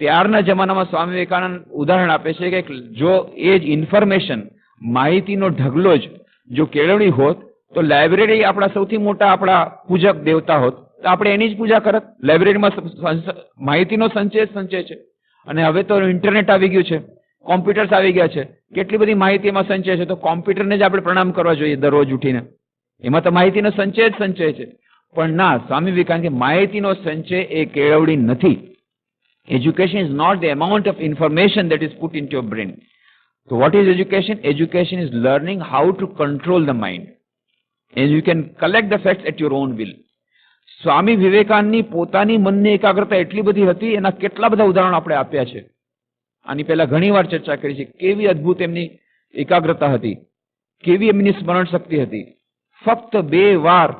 ત્યારના જમાનામાં સ્વામી વિવેકાનંદ ઉદાહરણ આપે છે કે જો એ જ ઇન્ફોર્મેશન, માહિતીનો ઢગલો જ જો કેળવણી હોત તો લાઇબ્રેરી આપણા સૌથી મોટા આપણા પૂજક દેવતા હોત, તો આપણે એની જ પૂજા કરત. લાઇબ્રેરીમાં માહિતીનો સંચય છે. અને હવે તો ઇન્ટરનેટ આવી ગયું છે, કોમ્પ્યુટર્સ આવી ગયા છે, કેટલી બધી માહિતીમાં સંચય છે, તો કોમ્પ્યુટરને જ આપણે પ્રણામ કરવા જોઈએ દરરોજ ઉઠીને. એમાં તો માહિતીનો સંચય જ સંચય છે. પણ ના, સ્વામી વિવેકાનંદ કે માહિતીનો સંચય એ કેળવણી નથી. Education is not the amount of information that is put into your brain. So what is education? Education is learning how to control the mind. And you can collect the facts at your own will. સ્વામી વિવેકાનંદની પોતાની મનની એકાગ્રતા એટલી બધી હતી, એના કેટલા બધા ઉદાહરણો આપણે આપ્યા છે. આની પહેલા ઘણી વાર ચર્ચા કરી છે. કેવી અદ્ભુત એમની એકાગ્રતા હતી, કેવી એમની સ્મરણ શક્તિ હતી. ફક્ત 2 વાર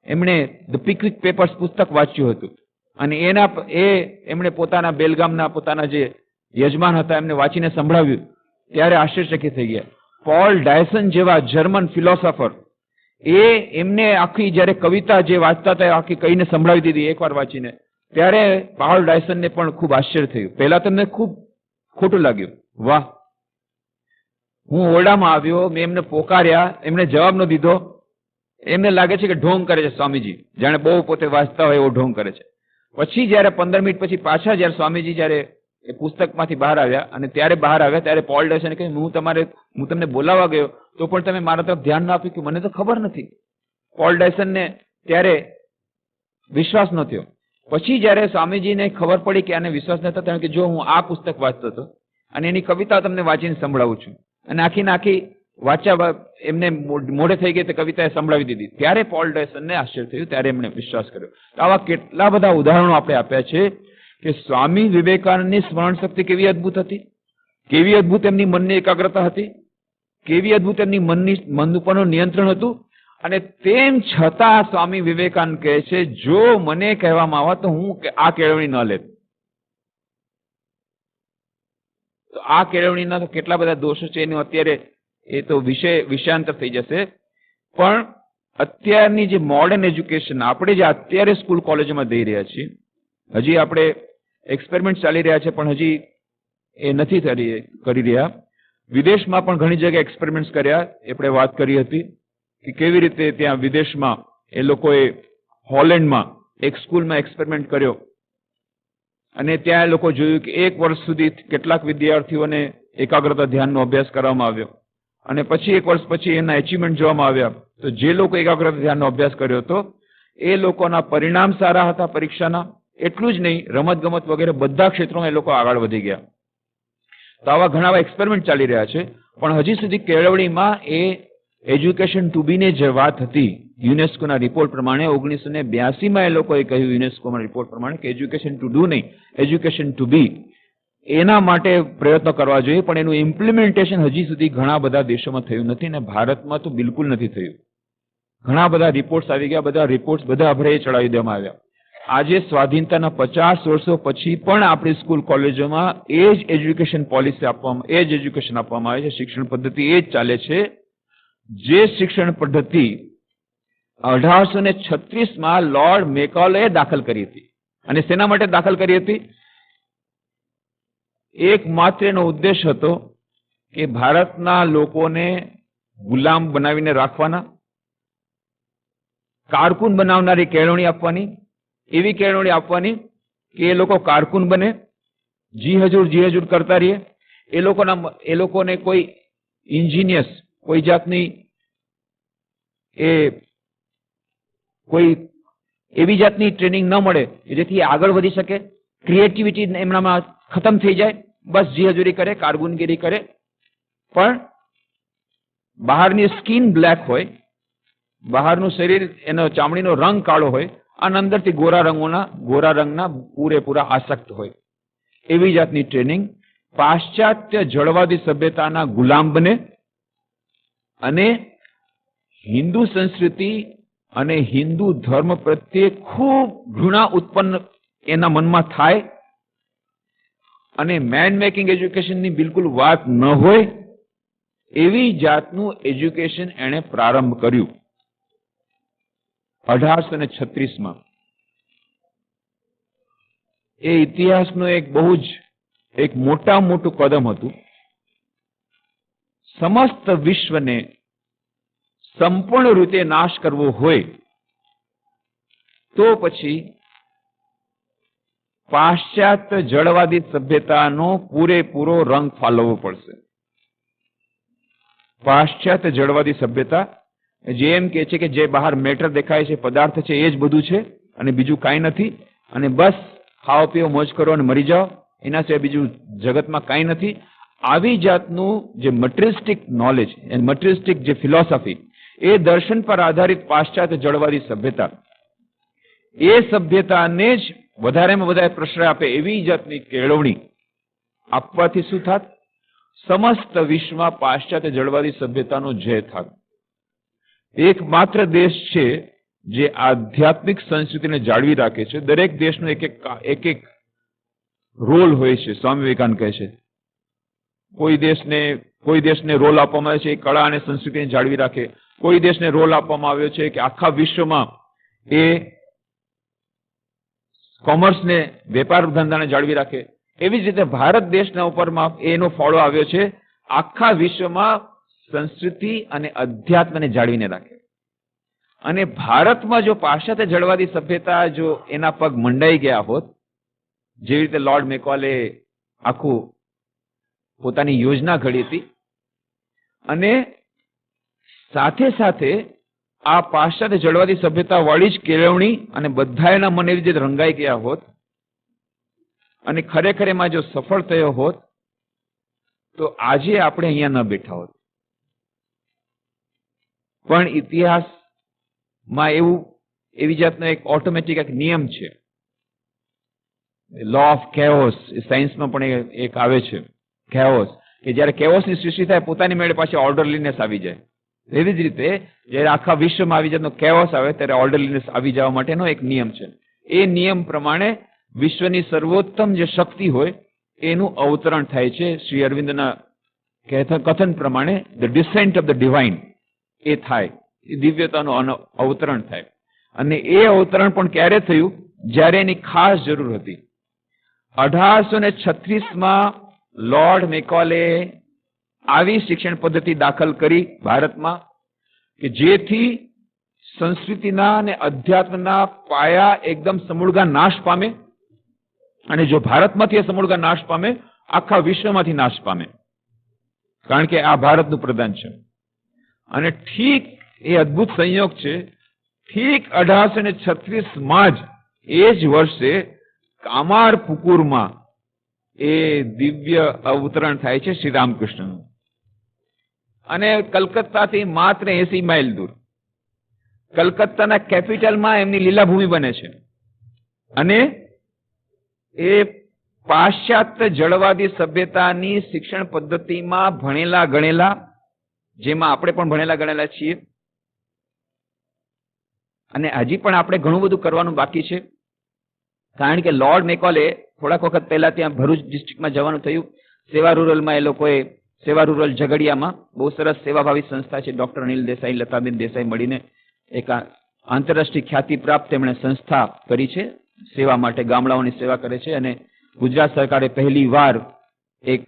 એમણે ધ પિકવિક પેપર્સ પુસ્તક વાંચ્યું હતું અને એમણે પોતાના બેલગામના પોતાના જે યજમાન હતા એમને વાંચીને સંભળાવ્યું, ત્યારે આશ્ચર્યચકિત થઈ ગયા. પોલ ડાયસન જેવા જર્મન ફિલોસોફર, એમને આખી જયારે કવિતા જે વાંચતા હતા આખી કહીને સંભળાવી દીધી એકવાર વાંચીને, ત્યારે પોલ ડાયસનને પણ ખૂબ આશ્ચર્ય થયું. પહેલા તમને ખૂબ ખોટું લાગ્યું, વાહ. હું ઓરડામાં આવ્યો, મેં એમને પોકાર્યા, એમને જવાબ ન દીધો. એમને લાગે છે કે ઢોંગ કરે છે સ્વામીજી, જાણે બહુ પોતે વાંચતા હોય એવો ઢોંગ કરે છે. પછી જયારે 15 મિનિટ પછી પાછા જયારે સ્વામીજી જયારે એ પુસ્તકમાંથી બહાર આવ્યા અને ત્યારે પોલ ડાયસને કહ્યું, હું તમને બોલાવવા ગયો તો પણ તમે મારા તરફ ધ્યાન ના આપ્યું, કે મને તો ખબર નથી. પોલ ડાયસનને ત્યારે વિશ્વાસ ન થયો. પછી જયારે સ્વામીજીને ખબર પડી કે આને વિશ્વાસ ન થતો, કે જો હું આ પુસ્તક વાંચતો હતો અને એની કવિતા તમને વાંચીને સંભળાવું છું, અને આખી વાંચ્યા એમને મોઢે થઈ ગઈ તે કવિતાએ સંભળાવી દીધી, ત્યારે પોલ ડાયસનને આશ્ચર્ય થયું, ત્યારે એમણે વિશ્વાસ કર્યો. તો આવા કેટલા બધા ઉદાહરણો આપણે આપ્યા છે કે સ્વામી વિવેકાનંદની સ્મરણ શક્તિ કેવી અદ્ભુત હતી, કેવી અદ્ભુત એમની મનની એકાગ્રતા હતી, કેવી અદ્ભુત એમની મન ઉપરનું નિયંત્રણ હતું. અને તેમ છતાં સ્વામી વિવેકાનંદ કહે છે, જો મને કહેવામાં આવે તો હું આ કેળવણી ન લેત. તો આ કેળવણીના તો કેટલા બધા દોષો છે, એનું અત્યારે એ તો વિષયાંતર થઈ જશે. પણ અત્યારની જે મોડર્ન એજ્યુકેશન, આપણે જે અત્યારે સ્કૂલ કોલેજોમાં દઈ રહ્યા છીએ, હજી આપણે એક્સપેરિમેન્ટ ચાલી રહ્યા છે, પણ હજી એ નથી કરી રહ્યા. વિદેશમાં પણ ઘણી જગ્યાએ એક્સપેરિમેન્ટ કર્યા. આપણે વાત કરી હતી કે કેવી રીતે ત્યાં વિદેશમાં એ લોકોએ હોલેન્ડમાં એક સ્કૂલમાં એક્સપેરિમેન્ટ કર્યો અને ત્યાં એ લોકો જોયું કે 1 વર્ષ સુધી કેટલાક વિદ્યાર્થીઓને એકાગ્રતા ધ્યાનનો અભ્યાસ કરવામાં આવ્યો અને પછી 1 વર્ષ પછી એના એચિવમેન્ટ જોવામાં આવ્યા. તો જે લોકો એકાગ્રતા ધ્યાનનો અભ્યાસ કર્યો હતો એ લોકોના પરિણામ સારા હતા પરીક્ષાના. એટલું જ નહીં, રમત ગમત વગેરે બધા ક્ષેત્રોમાં એ લોકો આગળ વધી ગયા. તો આવા ઘણા એક્સપેરિમેન્ટ ચાલી રહ્યા છે. પણ હજી સુધી કેળવણીમાં એ એજ્યુકેશન ટુ બી ની જે વાત હતી, યુનેસ્કોના રિપોર્ટ પ્રમાણે 1982માં એ લોકોએ કહ્યું, યુનેસ્કોના રિપોર્ટ પ્રમાણે, કે એજ્યુકેશન ટુ ડુ નહીં, એજ્યુકેશન ટુ બી, એના માટે પ્રયત્નો કરવા જોઈએ. પણ એનું ઇમ્પ્લિમેન્ટેશન હજી સુધી ઘણા બધા દેશોમાં થયું નથી અને ભારતમાં તો બિલકુલ નથી થયું. ઘણા બધા રિપોર્ટ્સ આવી ગયા, બધા રિપોર્ટ્સ બધા અભરે ચડાવી દેવામાં આવ્યા. આજે સ્વાધીનતાના 50 વર્ષો પછી પણ આપણી સ્કૂલ કોલેજોમાં એ જ એજ્યુકેશન પોલિસી આપવામાં, એ જ એજ્યુકેશન આપવામાં આવે છે. શિક્ષણ પદ્ધતિ એ જ ચાલે છે, જે શિક્ષણ પદ્ધતિ 1836માં લોર્ડ મેકોલેએ દાખલ કરી હતી. અને શેના માટે દાખલ કરી હતી? એકમાત્ર એનો ઉદ્દેશ હતો કે ભારતના લોકોને ગુલામ બનાવીને રાખવાના, કારકુન બનાવનારી કેળવણી આપવાની, એવી કેળવણી આપવાની કે એ લોકો કારકુન બને, જી હજૂર કરતા રહીએ. એ લોકોને કોઈ ઇન્જિનિયર્સ, કોઈ જાતની કોઈ એવી જાતની ટ્રેનિંગ ન મળે કે જેથી આગળ વધી શકે, ક્રિએટિવિટી એમનામાં ખતમ થઈ જાય, બસ જી હજૂરી કરે, કારકુનગીરી કરે. પણ બહારની સ્કિન બ્લેક હોય, બહારનું શરીર, એનો ચામડીનો રંગ કાળો હોય અને અંદરથી ગોરા રંગના પૂરેપૂરા આસક્ત હોય, એવી જાતની ટ્રેનિંગ. પાશ્ચાત્ય જળવાદી સભ્યતાના ગુલામ બને અને હિન્દુ સંસ્કૃતિ અને હિન્દુ ધર્મ પ્રત્યે ખૂબ ઘૃણા ઉત્પન્ન એના મનમાં થાય અને મેન મેકિંગ એજ્યુકેશનની બિલકુલ વાત ન હોય, એવી જાતનું એજ્યુકેશન એણે પ્રારંભ કર્યું 1836માં. એ ઇતિહાસનો એક બહુ જ એક મોટું કદમ હતું. સમસ્ત વિશ્વને સંપૂર્ણ રીતે નાશ કરવો હોય તો પછી પાશ્ચાત્ય જળવાદી સભ્યતાનો પૂરેપૂરો રંગ ફાલવવો પડશે. પાશ્ચાત્ય જળવાદી સભ્યતા જે એમ કે છે કે જે બહાર મેટર દેખાય છે, પદાર્થ છે, એ જ બધું છે અને બીજું કાંઈ નથી, અને બસ ખાઓ પીઓ મોજ કરો અને મરી જાઓ, એના સિવાય બીજું જગતમાં કાંઈ નથી. આવી જાતનું જે મટીરિયલિસ્ટિક નોલેજ અને મટીરિયલિસ્ટિક જે ફિલોસોફી, એ દર્શન પર આધારિત પાશ્ચાત્ય જળવાદી સભ્યતા, એ સભ્યતાને જ વધારેમાં વધારે પ્રશ્રય આપે એવી જાતની કેળવણી આપવાથી શું થાત? સમસ્ત વિશ્વમાં પાશ્ચાત્ય જળવાદી સભ્યતાનો જય થાત. એકમાત્ર દેશ છે જે આધ્યાત્મિક સંસ્કૃતિને જાળવી રાખે છે. દરેક દેશનો એક રોલ હોય છે. સ્વામી વિવેકાનંદ કહે છે કોઈ દેશને રોલ આપવામાં આવે છે એ કળા અને સંસ્કૃતિને જાળવી રાખે, કોઈ દેશને રોલ આપવામાં આવ્યો છે કે આખા વિશ્વમાં એ કોમર્સને, વેપાર ધંધાને જાળવી રાખે. એવી જ રીતે ભારત દેશના ઉપરમાં એનો ફાળો આવ્યો છે આખા વિશ્વમાં સંસ્કૃતિ અને અધ્યાત્મને જાળવીને રાખે. અને ભારતમાં જો પાશ્ચાત્ય જળવાદી સભ્યતા જો એના પગ મંડાઈ ગયા હોત, જેવી રીતે લોર્ડ મેકોલે આખું પોતાની યોજના ઘડી હતી, અને સાથે સાથે આ પાશ્ચાત્ય જળવાદી સભ્યતા વાળી જ કેળવણી અને બધા એના મન એવી રીતે રંગાઈ ગયા હોત અને ખરેખર એમાં જો સફળ થયો હોત તો આજે આપણે અહીંયા ન બેઠા હોત. પણ ઇતિહાસમાં એવી જાતનો એક ઓટોમેટિક એક નિયમ છે, લો ઓફ કેઓસ. સાયન્સમાં પણ એક આવે છે કેઓસ, કે જયારે કેઓસની સૃષ્ટિ થાય પોતાની મેળે પાછી ઓર્ડરલીનેસ આવી જાય. એવી જ રીતે જયારે આખા વિશ્વમાં આવી જાતનો કેઓસ આવે ત્યારે ઓર્ડરલીનેસ આવી જવા માટેનો એક નિયમ છે. એ નિયમ પ્રમાણે વિશ્વની સર્વોત્તમ જે શક્તિ હોય એનું અવતરણ થાય છે. શ્રી અરવિંદના કથન પ્રમાણે the descent of the divine એ થાય, એ દિવ્યતાનું અવતરણ થાય. અને એ અવતરણ પણ ક્યારે થયું? જ્યારે એની ખાસ જરૂર હતી. 1836માં લોર્ડ મેકોલે આવી શિક્ષણ પદ્ધતિ દાખલ કરી ભારતમાં કે જેથી સંસ્કૃતિના અને અધ્યાત્મના પાયા એકદમ સમૂળગા નાશ પામે, અને જો ભારતમાંથી સમૂળગા નાશ પામે, આખા વિશ્વમાંથી નાશ પામે, કારણ કે આ ભારતનું પ્રદાન છે. અને ઠીક એ અદ્ભુત સંયોગ છે, ઠીક 1836માં જ એ જ વર્ષે કામારપુકુરમાં એ દિવ્ય અવતરણ થાય છે શ્રી રામકૃષ્ણનું. અને કલકત્તાથી માત્ર 80 માઇલ દૂર કલકત્તાના કેપિટલમાં એમની લીલાભૂમિ બને છે. અને એ પાશ્ચાત્ય જળવાદી સભ્યતાની શિક્ષણ પદ્ધતિમાં ભણેલા ગણેલા, જેમાં આપણે પણ ભણેલા ગણેલા છીએ, અને હજી પણ આપણે ઘણું બધું કરવાનું બાકી છે. કારણ કે લોર્ડ મેકોલે થોડાક વખત પહેલા ત્યાં ભરૂચ ડિસ્ટ્રિક્ટમાં જવાનું થયું. સેવા રૂરલમાં એ લોકોએ સેવા રૂરલ ઝઘડિયામાં બહુ સરસ સેવાભાવી સંસ્થા છે, ડોક્ટર અનિલ દેસાઈ, લતાબેન દેસાઈ મળીને એક આંતરરાષ્ટ્રીય ખ્યાતિ પ્રાપ્ત એમણે સંસ્થા કરી છે, સેવા માટે ગામડાઓની સેવા કરે છે. અને ગુજરાત સરકારે પહેલી વાર એક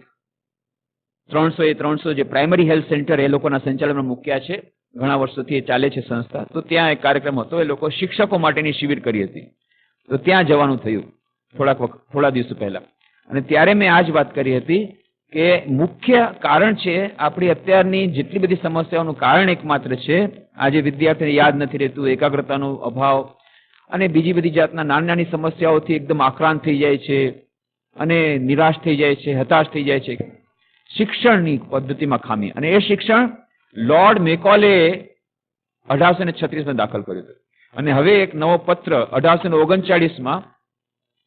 300 જે પ્રાઇમરી હેલ્થ સેન્ટર એ લોકોના સંચાલનમાં મૂક્યા છે. ઘણા વર્ષોથી એ ચાલે છે સંસ્થા. તો ત્યાં એક કાર્યક્રમ હતો, એ લોકો શિક્ષકો માટેની શિબિર કરી હતી. તો ત્યાં જવાનું થયું થોડા દિવસો પહેલા. અને ત્યારે મેં આ જ વાત કરી હતી કે મુખ્ય કારણ છે આપણી અત્યારની જેટલી બધી સમસ્યાઓનું કારણ એકમાત્ર છે આજે વિદ્યાર્થીને યાદ નથી રહેતું, એકાગ્રતાનો અભાવ, અને બીજી બધી જાતના નાની સમસ્યાઓથી એકદમ આક્રાંત થઈ જાય છે અને નિરાશ થઈ જાય છે, હતાશ થઈ જાય છે. શિક્ષણની પદ્ધતિમાં ખામી. અને એ શિક્ષણ લોર્ડ મેકોલે 1836માં દાખલ કર્યું હતું. અને હવે એક નવો પત્ર 1839માં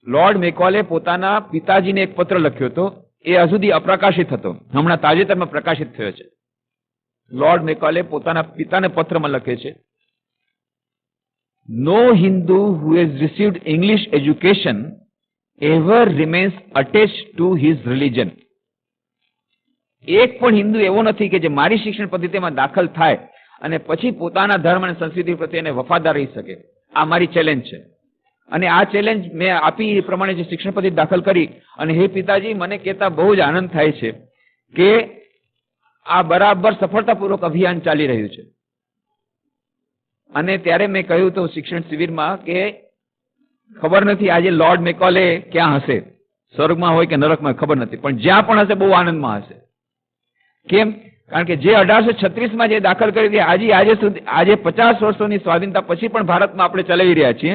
લોર્ડ મેકોલે પોતાના પિતાજીને એક પત્ર લખ્યો હતો. એ હજુ સુધી અપ્રકાશિત હતો, હમણાં તાજેતરમાં પ્રકાશિત થયો છે. લોર્ડ મેકોલે પોતાના પિતાને પત્રમાં લખે છે, નો Hindu who has received English education ever remains attached to his religion. એક પણ હિન્દુ એવો નથી કે જે મારી શિક્ષણ પદ્ધતિમાં દાખલ થાય અને પછી પોતાના ધર્મ અને સંસ્કૃતિ પ્રત્યે વફાદાર રહી શકે. આ મારી ચેલેન્જ છે. અને આ ચેલેન્જ મેં આપી એ પ્રમાણે જે શિક્ષણ પદ્ધતિ દાખલ કરી, અને હે પિતાજી મને કહેતા બહુ જ આનંદ થાય છે કે આ બરાબર સફળતાપૂર્વક અભિયાન ચાલી રહ્યું છે. અને ત્યારે મેં કહ્યું તો શિક્ષણ શિબિરમાં કે ખબર નથી આજે લોર્ડ મેકોલે ક્યાં હશે, સ્વર્ગમાં હોય કે નરકમાં ખબર નથી, પણ જ્યાં પણ હશે બહુ આનંદમાં હશે. કેમ? કારણ કે જે 1836માં જે દાખલ કરી હતી આજે 50 વર્ષોની સ્વાધીનતા પછી પણ ભારતમાં આપણે ચલાવી રહ્યા છીએ,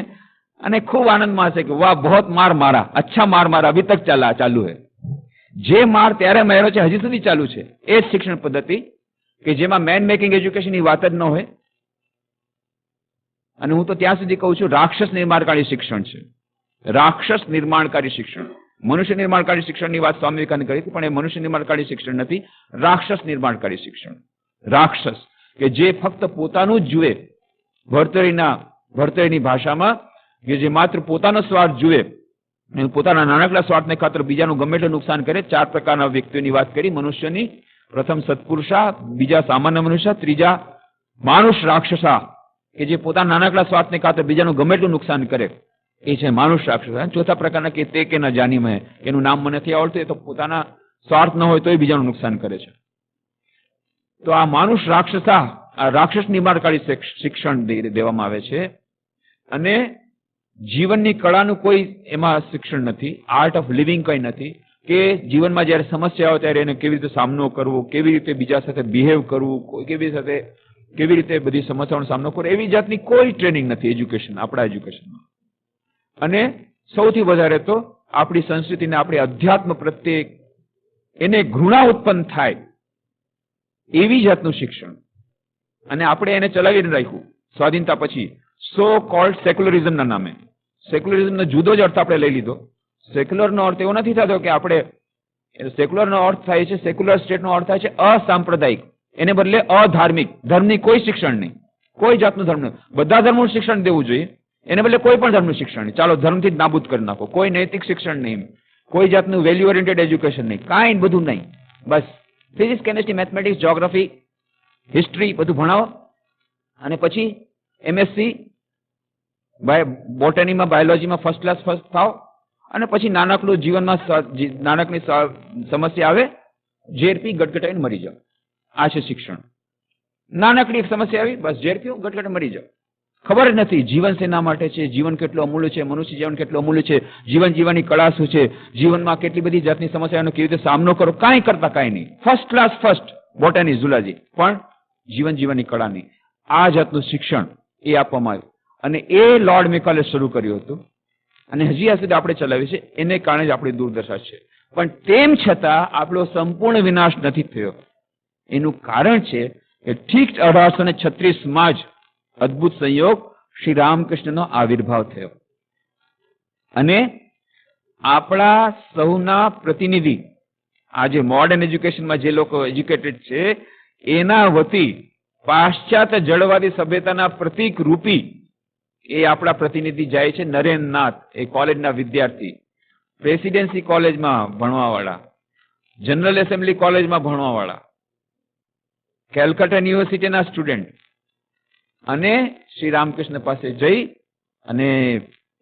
અને ખૂબ આનંદમાં હશે કે વાહ બહોત માર મારા, અચ્છા માર મારા, અભી તક ચાલુ है. જે માર ત્યારે માર્યો છે હજી સુધી ચાલુ છે. એ જ શિક્ષણ પદ્ધતિ કે જેમાં મેન મેકિંગ એજ્યુકેશનની વાત જ ન હોય. અને હું તો ત્યાં સુધી કહું છું રાક્ષસ નિર્માણકારી શિક્ષણ છે. રાક્ષસ નિર્માણકારી શિક્ષણ. મનુષ્ય નિર્માણકારી શિક્ષણની વાત સ્વામી વિવેકાનંદે કરી હતી, પણ એ મનુષ્ય નિર્માણકારી શિક્ષણ નથી, રાક્ષસ નિર્માણકારી શિક્ષણ. રાક્ષસ કે જે ફક્ત પોતાનું જ જુએ, ભર્તરીની ભાષામાં કે જે માત્ર પોતાનો સ્વાર્થ જુએ, પોતાના નાનકડા સ્વાર્થને ખાતર બીજાનું ગમે એટલું નુકસાન કરે. 4 પ્રકારના વ્યક્તિઓની વાત કરી મનુષ્યની. પ્રથમ સત્પુરુષા, બીજા સામાન્ય મનુષ્ય, ત્રીજા માનુષ રાક્ષસા કે જે પોતાના નાનકડા સ્વાર્થને ખાતર બીજાનું ગમે એટલું નુકસાન કરે, એ છે માનુષ રાક્ષસા. ચોથા પ્રકારના કે તે કે ન જાની મેં, એનું નામ મને નથી આવડતું, એ તો પોતાના સ્વાર્થ ન હોય તોય બીજાનું નુકસાન કરે છે. તો આ માનુષ રાક્ષસા, આ રાક્ષસ નિર્માણકારી શિક્ષણ દેવામાં આવે છે. અને જીવનની કળાનું કોઈ એમાં શિક્ષણ નથી, આર્ટ ઓફ લિવિંગ કંઈ નથી, કે જીવનમાં જ્યારે સમસ્યા હોય ત્યારે એને કેવી રીતે સામનો કરવો, કેવી રીતે બીજા સાથે બિહેવ કરવું, કેવી રીતે બધી સમસ્યાઓનો સામનો કરવો, એવી જાતની કોઈ ટ્રેનિંગ નથી એજ્યુકેશન, આપણા એજ્યુકેશનમાં. અને સૌથી વધારે તો આપણી સંસ્કૃતિને, આપણી અધ્યાત્મ પ્રત્યે એને ઘૃણા ઉત્પન્ન થાય એવી જાતનું શિક્ષણ. અને આપણે એને ચલાવીને રાખ્યું સ્વાધીનતા પછી સો કોલ્ડ સેક્યુલરિઝમના નામે. સેક્યુલરિઝમનો જુદો જ અર્થ આપણે લઈ લીધો. સેક્યુલરનો અર્થ એવો નથી થતો કે આપણે, સેક્યુલરનો અર્થ થાય છે, સેક્યુલર સ્ટેટનો અર્થ થાય છે અસાંપ્રદાયિક, એને બદલે અધાર્મિક. ધર્મની કોઈ શિક્ષણ નહીં, કોઈ જાતનું ધર્મ નહીં. બધા ધર્મનું શિક્ષણ દેવું જોઈએ, એને બદલે કોઈ પણ ધર્મનું શિક્ષણ નહીં. ચાલો ધર્મથી જ નાબૂદ કરી નાખો, કોઈ નૈતિક શિક્ષણ નહીં, કોઈ જાતનું વેલ્યુ ઓરિએન્ટેડ એજ્યુકેશન નહીં, કાંઈ બધું નહીં. બસ physics, chemistry, mathematics, geography, history બધું ભણાવો, અને પછી એમએસસી બોટનીમાં, બાયોલોજીમાં ફર્સ્ટ ક્લાસ થાવ, અને પછી નાનકડું જીવનમાં નાનકની સમસ્યા આવે, ઝેર પી ગટગટાઈને મરી જાઓ. આ છે શિક્ષણ. નાનકડી એક સમસ્યા આવી, બસ ઝેર પીઓ, ગટગટ મરી જાઓ. ખબર જ નથી જીવન શેના માટે છે, જીવન કેટલું અમૂલ્ય છે, મનુષ્ય જીવન કેટલું અમૂલ્ય છે, જીવન જીવવાની કળા શું છે, જીવનમાં કેટલી બધી જાતની સમસ્યાનો કેવી રીતે સામનો કરો, કાંઈ કરતા કાંઈ નહીં. ફર્સ્ટ ક્લાસ બોટની, ઝુલોજી, પણ જીવન જીવવાની કળા નહીં. આ જાતનું શિક્ષણ એ આપવામાં આવ્યું, અને એ લોર્ડ મેકોલે શરૂ કર્યું હતું, અને હજી આ સુધી આપણે ચલાવ્યું છે. એને કારણે જ આપણી દુર્દશા છે. પણ તેમ છતાં આપણો સંપૂર્ણ વિનાશ નથી થયો. એનું કારણ છે કે ઠીક 1836માં જ અદ્ભુત સંયોગ શ્રી રામકૃષ્ણનો આવિર્ભાવ થયો, અને આપણા સૌના પ્રતિનિધિ, આજે મોડર્ન એજ્યુકેશનમાં જે લોકો એજ્યુકેટેડ છે, એના વતી પાશ્ચાત્ય જળવાદી સભ્યતાના પ્રતીક રૂપી એ આપણા પ્રતિનિધિ જાય છે. નરેન્દ્રનાથ, એ કોલેજના વિદ્યાર્થી, પ્રેસિડેન્સી કોલેજમાં ભણવાવાળા, જનરલ એસેમ્બલી કોલેજમાં ભણવાવાળા, કેલકટા યુનિવર્સિટીના સ્ટુડન્ટ, અને શ્રી રામકૃષ્ણ પાસે જઈ અને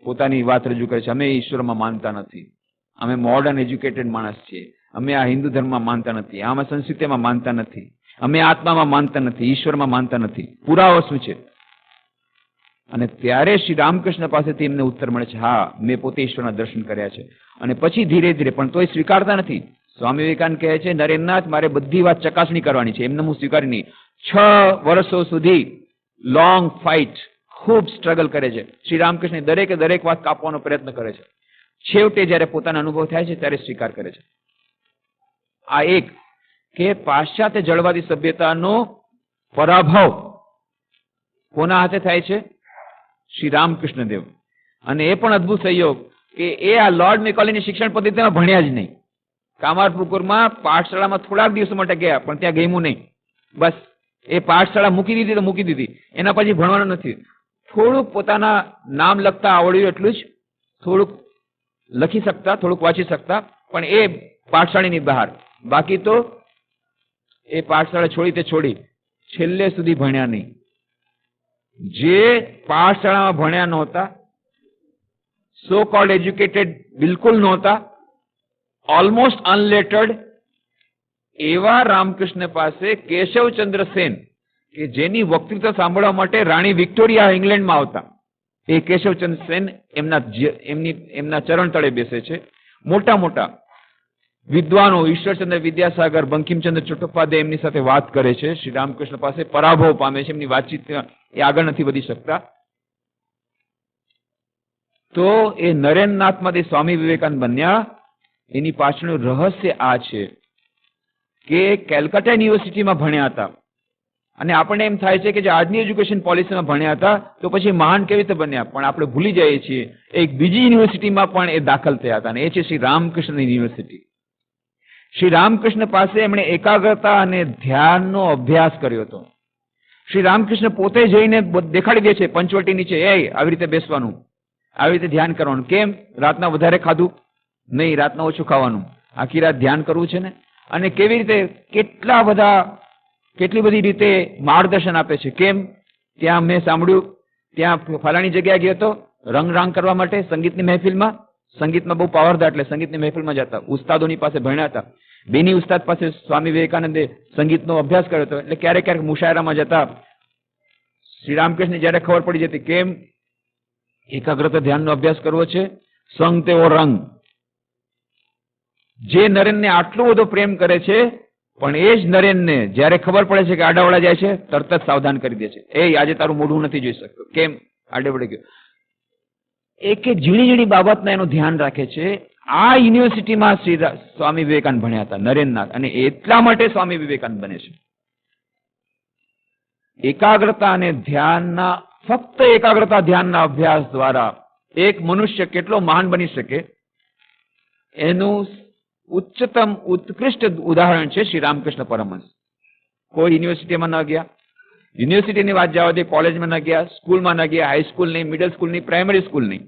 પોતાની વાત રજૂ કરે છે. અમે ઈશ્વરમાં માનતા નથી, અમે મોડર્ન એજ્યુકેટેડ માણસ છીએ, અમે આ હિન્દુ ધર્મમાં માનતા નથી, અમે સંસ્કૃતિમાં માનતા નથી, અમે આત્મામાં માનતા નથી, ઈશ્વરમાં માનતા નથી, પુરાવો શું છે? અને ત્યારે શ્રી રામકૃષ્ણ પાસેથી એમને ઉત્તર મળે છે, હા મેં પોતે ઈશ્વરના દર્શન કર્યા છે. અને પછી ધીરે ધીરે, પણ તોય સ્વીકારતા નથી. સ્વામી વિવેકાનંદ કહે છે, નરેન્દ્રનાથ મારે બધી વાત ચકાસણી કરવાની છે, એમને હું સ્વીકારી નહીં. 6 વર્ષો સુધી લોંગ ફાઇટ, ખૂબ સ્ટ્રગલ કરે છે. શ્રી રામકૃષ્ણ દરેક વાત કાપવાનો પ્રયત્ન કરે છે. છેવટે જ્યારે પોતાનો અનુભવ થાય છે ત્યારે સ્વીકાર કરે છે. આ એક કે પાશ્ચાત્ય જળવાદી સભ્યતાનો પરાભવ કોના હાથે થાય છે? શ્રી રામકૃષ્ણ દેવ. અને એ પણ અદ્ભુત સંયોગ કે એ આ લોર્ડ મેકોલેની શિક્ષણ પદ્ધતિમાં ભણ્યા જ નહીં. કામારપુકુરમાં પાઠશાળામાં થોડાક દિવસો માટે ગયા, પણ ત્યાં ગમ્યું નહીં. બસ એ પાઠશાળા મૂકી દીધી તો મૂકી દીધી, એના પછી ભણવાનું નથી. થોડુંક પોતાના નામ લખતા આવડ્યું એટલું જ, થોડુંક લખી શકતા, થોડુંક વાંચી શકતા, પણ એ પાઠશાળાની બહાર. બાકી તો એ પાઠશાળા છોડી છેલ્લે સુધી ભણ્યા નહીં. જે પાઠશાળામાં ભણ્યા નહોતા સો કોલ્ડ એજ્યુકેટેડ બિલકુલ નહોતા, ઓલમોસ્ટ અનલેટર્ડ, એવા રામકૃષ્ણ પાસે કેશવચંદ્ર સેન, કે જેની વક્તૃત્વ સાંભળવા માટે રાણી વિક્ટોરિયા ઇંગ્લેન્ડમાં આવતા, એ કેશવચંદ્ર સેન એમના ચરણ તળે બેસે છે. મોટા મોટા વિદ્વાનો ઈશ્વરચંદ્ર વિદ્યાસાગર, બંકિમચંદ્ર ચટ્ટોપાધ્યાય એમની સાથે વાત કરે છે. શ્રી રામકૃષ્ણ પાસે પરાભવ પામે છે, એમની વાતચીત એ આગળ નથી વધી શકતા. તો એ નરેન્દ્રનાથમાંથી સ્વામી વિવેકાનંદ બન્યા. એની પાછળનું રહસ્ય આ છે કે કેલકટા યુનિવર્સિટીમાં ભણ્યા હતા, અને આપણને એમ થાય છે કે જે આજની એજ્યુકેશન પોલિસીમાં ભણ્યા હતા તો પછી મહાન કેવી રીતે બન્યા, પણ આપણે ભૂલી જઈએ છીએ એક બીજી યુનિવર્સિટીમાં પણ એ દાખલ થયા હતા, અને એ છે શ્રી રામકૃષ્ણ યુનિવર્સિટી. શ્રી રામકૃષ્ણ પાસે એમણે એકાગ્રતા અને ધ્યાનનો અભ્યાસ કર્યો હતો. શ્રી રામકૃષ્ણ પોતે જઈને દેખાડી દે છે પંચવટી નીચે, આવી રીતે બેસવાનું, આવી રીતે ધ્યાન કરવાનું. કેમ? રાતના વધારે ખાધું નહીં, રાતના ઓછું ખાવાનું, આખી રાત ધ્યાન કરવું છે ને. અને કેવી રીતે કેટલી બધી રીતે માર્ગદર્શન આપે છે. કેમ? ત્યાં મેં સાંભળ્યું, ત્યાં ફલાણી જગ્યાએ ગયો હતો રંગ કરવા માટે સંગીતની મહેફિલમાં. સંગીતમાં બહુ પાવર હતા એટલે સંગીતની મહેફિલમાં જતા, ઉસ્તાદોની પાસે ભણ્યા હતા. બેની ઉસ્તાદ પાસે સ્વામી વિવેકાનંદે સંગીતનો અભ્યાસ કર્યો હતો, એટલે ક્યારેક ક્યારેક મુશાયરામાં જતા. શ્રી રામકૃષ્ણને જયારે ખબર પડી જતી, કેમ? એકાગ્રતા ધ્યાનનો અભ્યાસ કરવો છે, સંગ તેવો રંગ. જે નરેનને આટલો બધો પ્રેમ કરે છે, પણ એ જ નરેનને જયારે ખબર પડે છે કે આડાવડા જાય છે, તરત જ સાવધાન કરી દે છે. આજે તારું મોઢું નથી જોઈ શકતો. કેમ? આડેવડે ગયો. એક ઝીણી ઝીણી બાબતના એનું ધ્યાન રાખે છે. આ યુનિવર્સિટીમાં શ્રી સ્વામી વિવેકાનંદ ભણ્યા હતા, નરેન્દ્રનાથ, અને એટલા માટે સ્વામી વિવેકાનંદ બને છે. એકાગ્રતા અને ધ્યાનના, ફક્ત એકાગ્રતા ધ્યાનના અભ્યાસ દ્વારા એક મનુષ્ય કેટલો મહાન બની શકે એનું ઉચ્ચતમ ઉત્કૃષ્ટ ઉદાહરણ છે શ્રી રામકૃષ્ણ પરમહંસ. કોઈ યુનિવર્સિટીમાં ન ગયા, યુનિવર્સિટીની વાત જવા દે, કોલેજમાં ન ગયા, સ્કૂલમાં ન ગયા, હાઈસ્કૂલ નહીં, મિડલ સ્કૂલ નહીં, પ્રાઇમરી સ્કૂલ નહીં.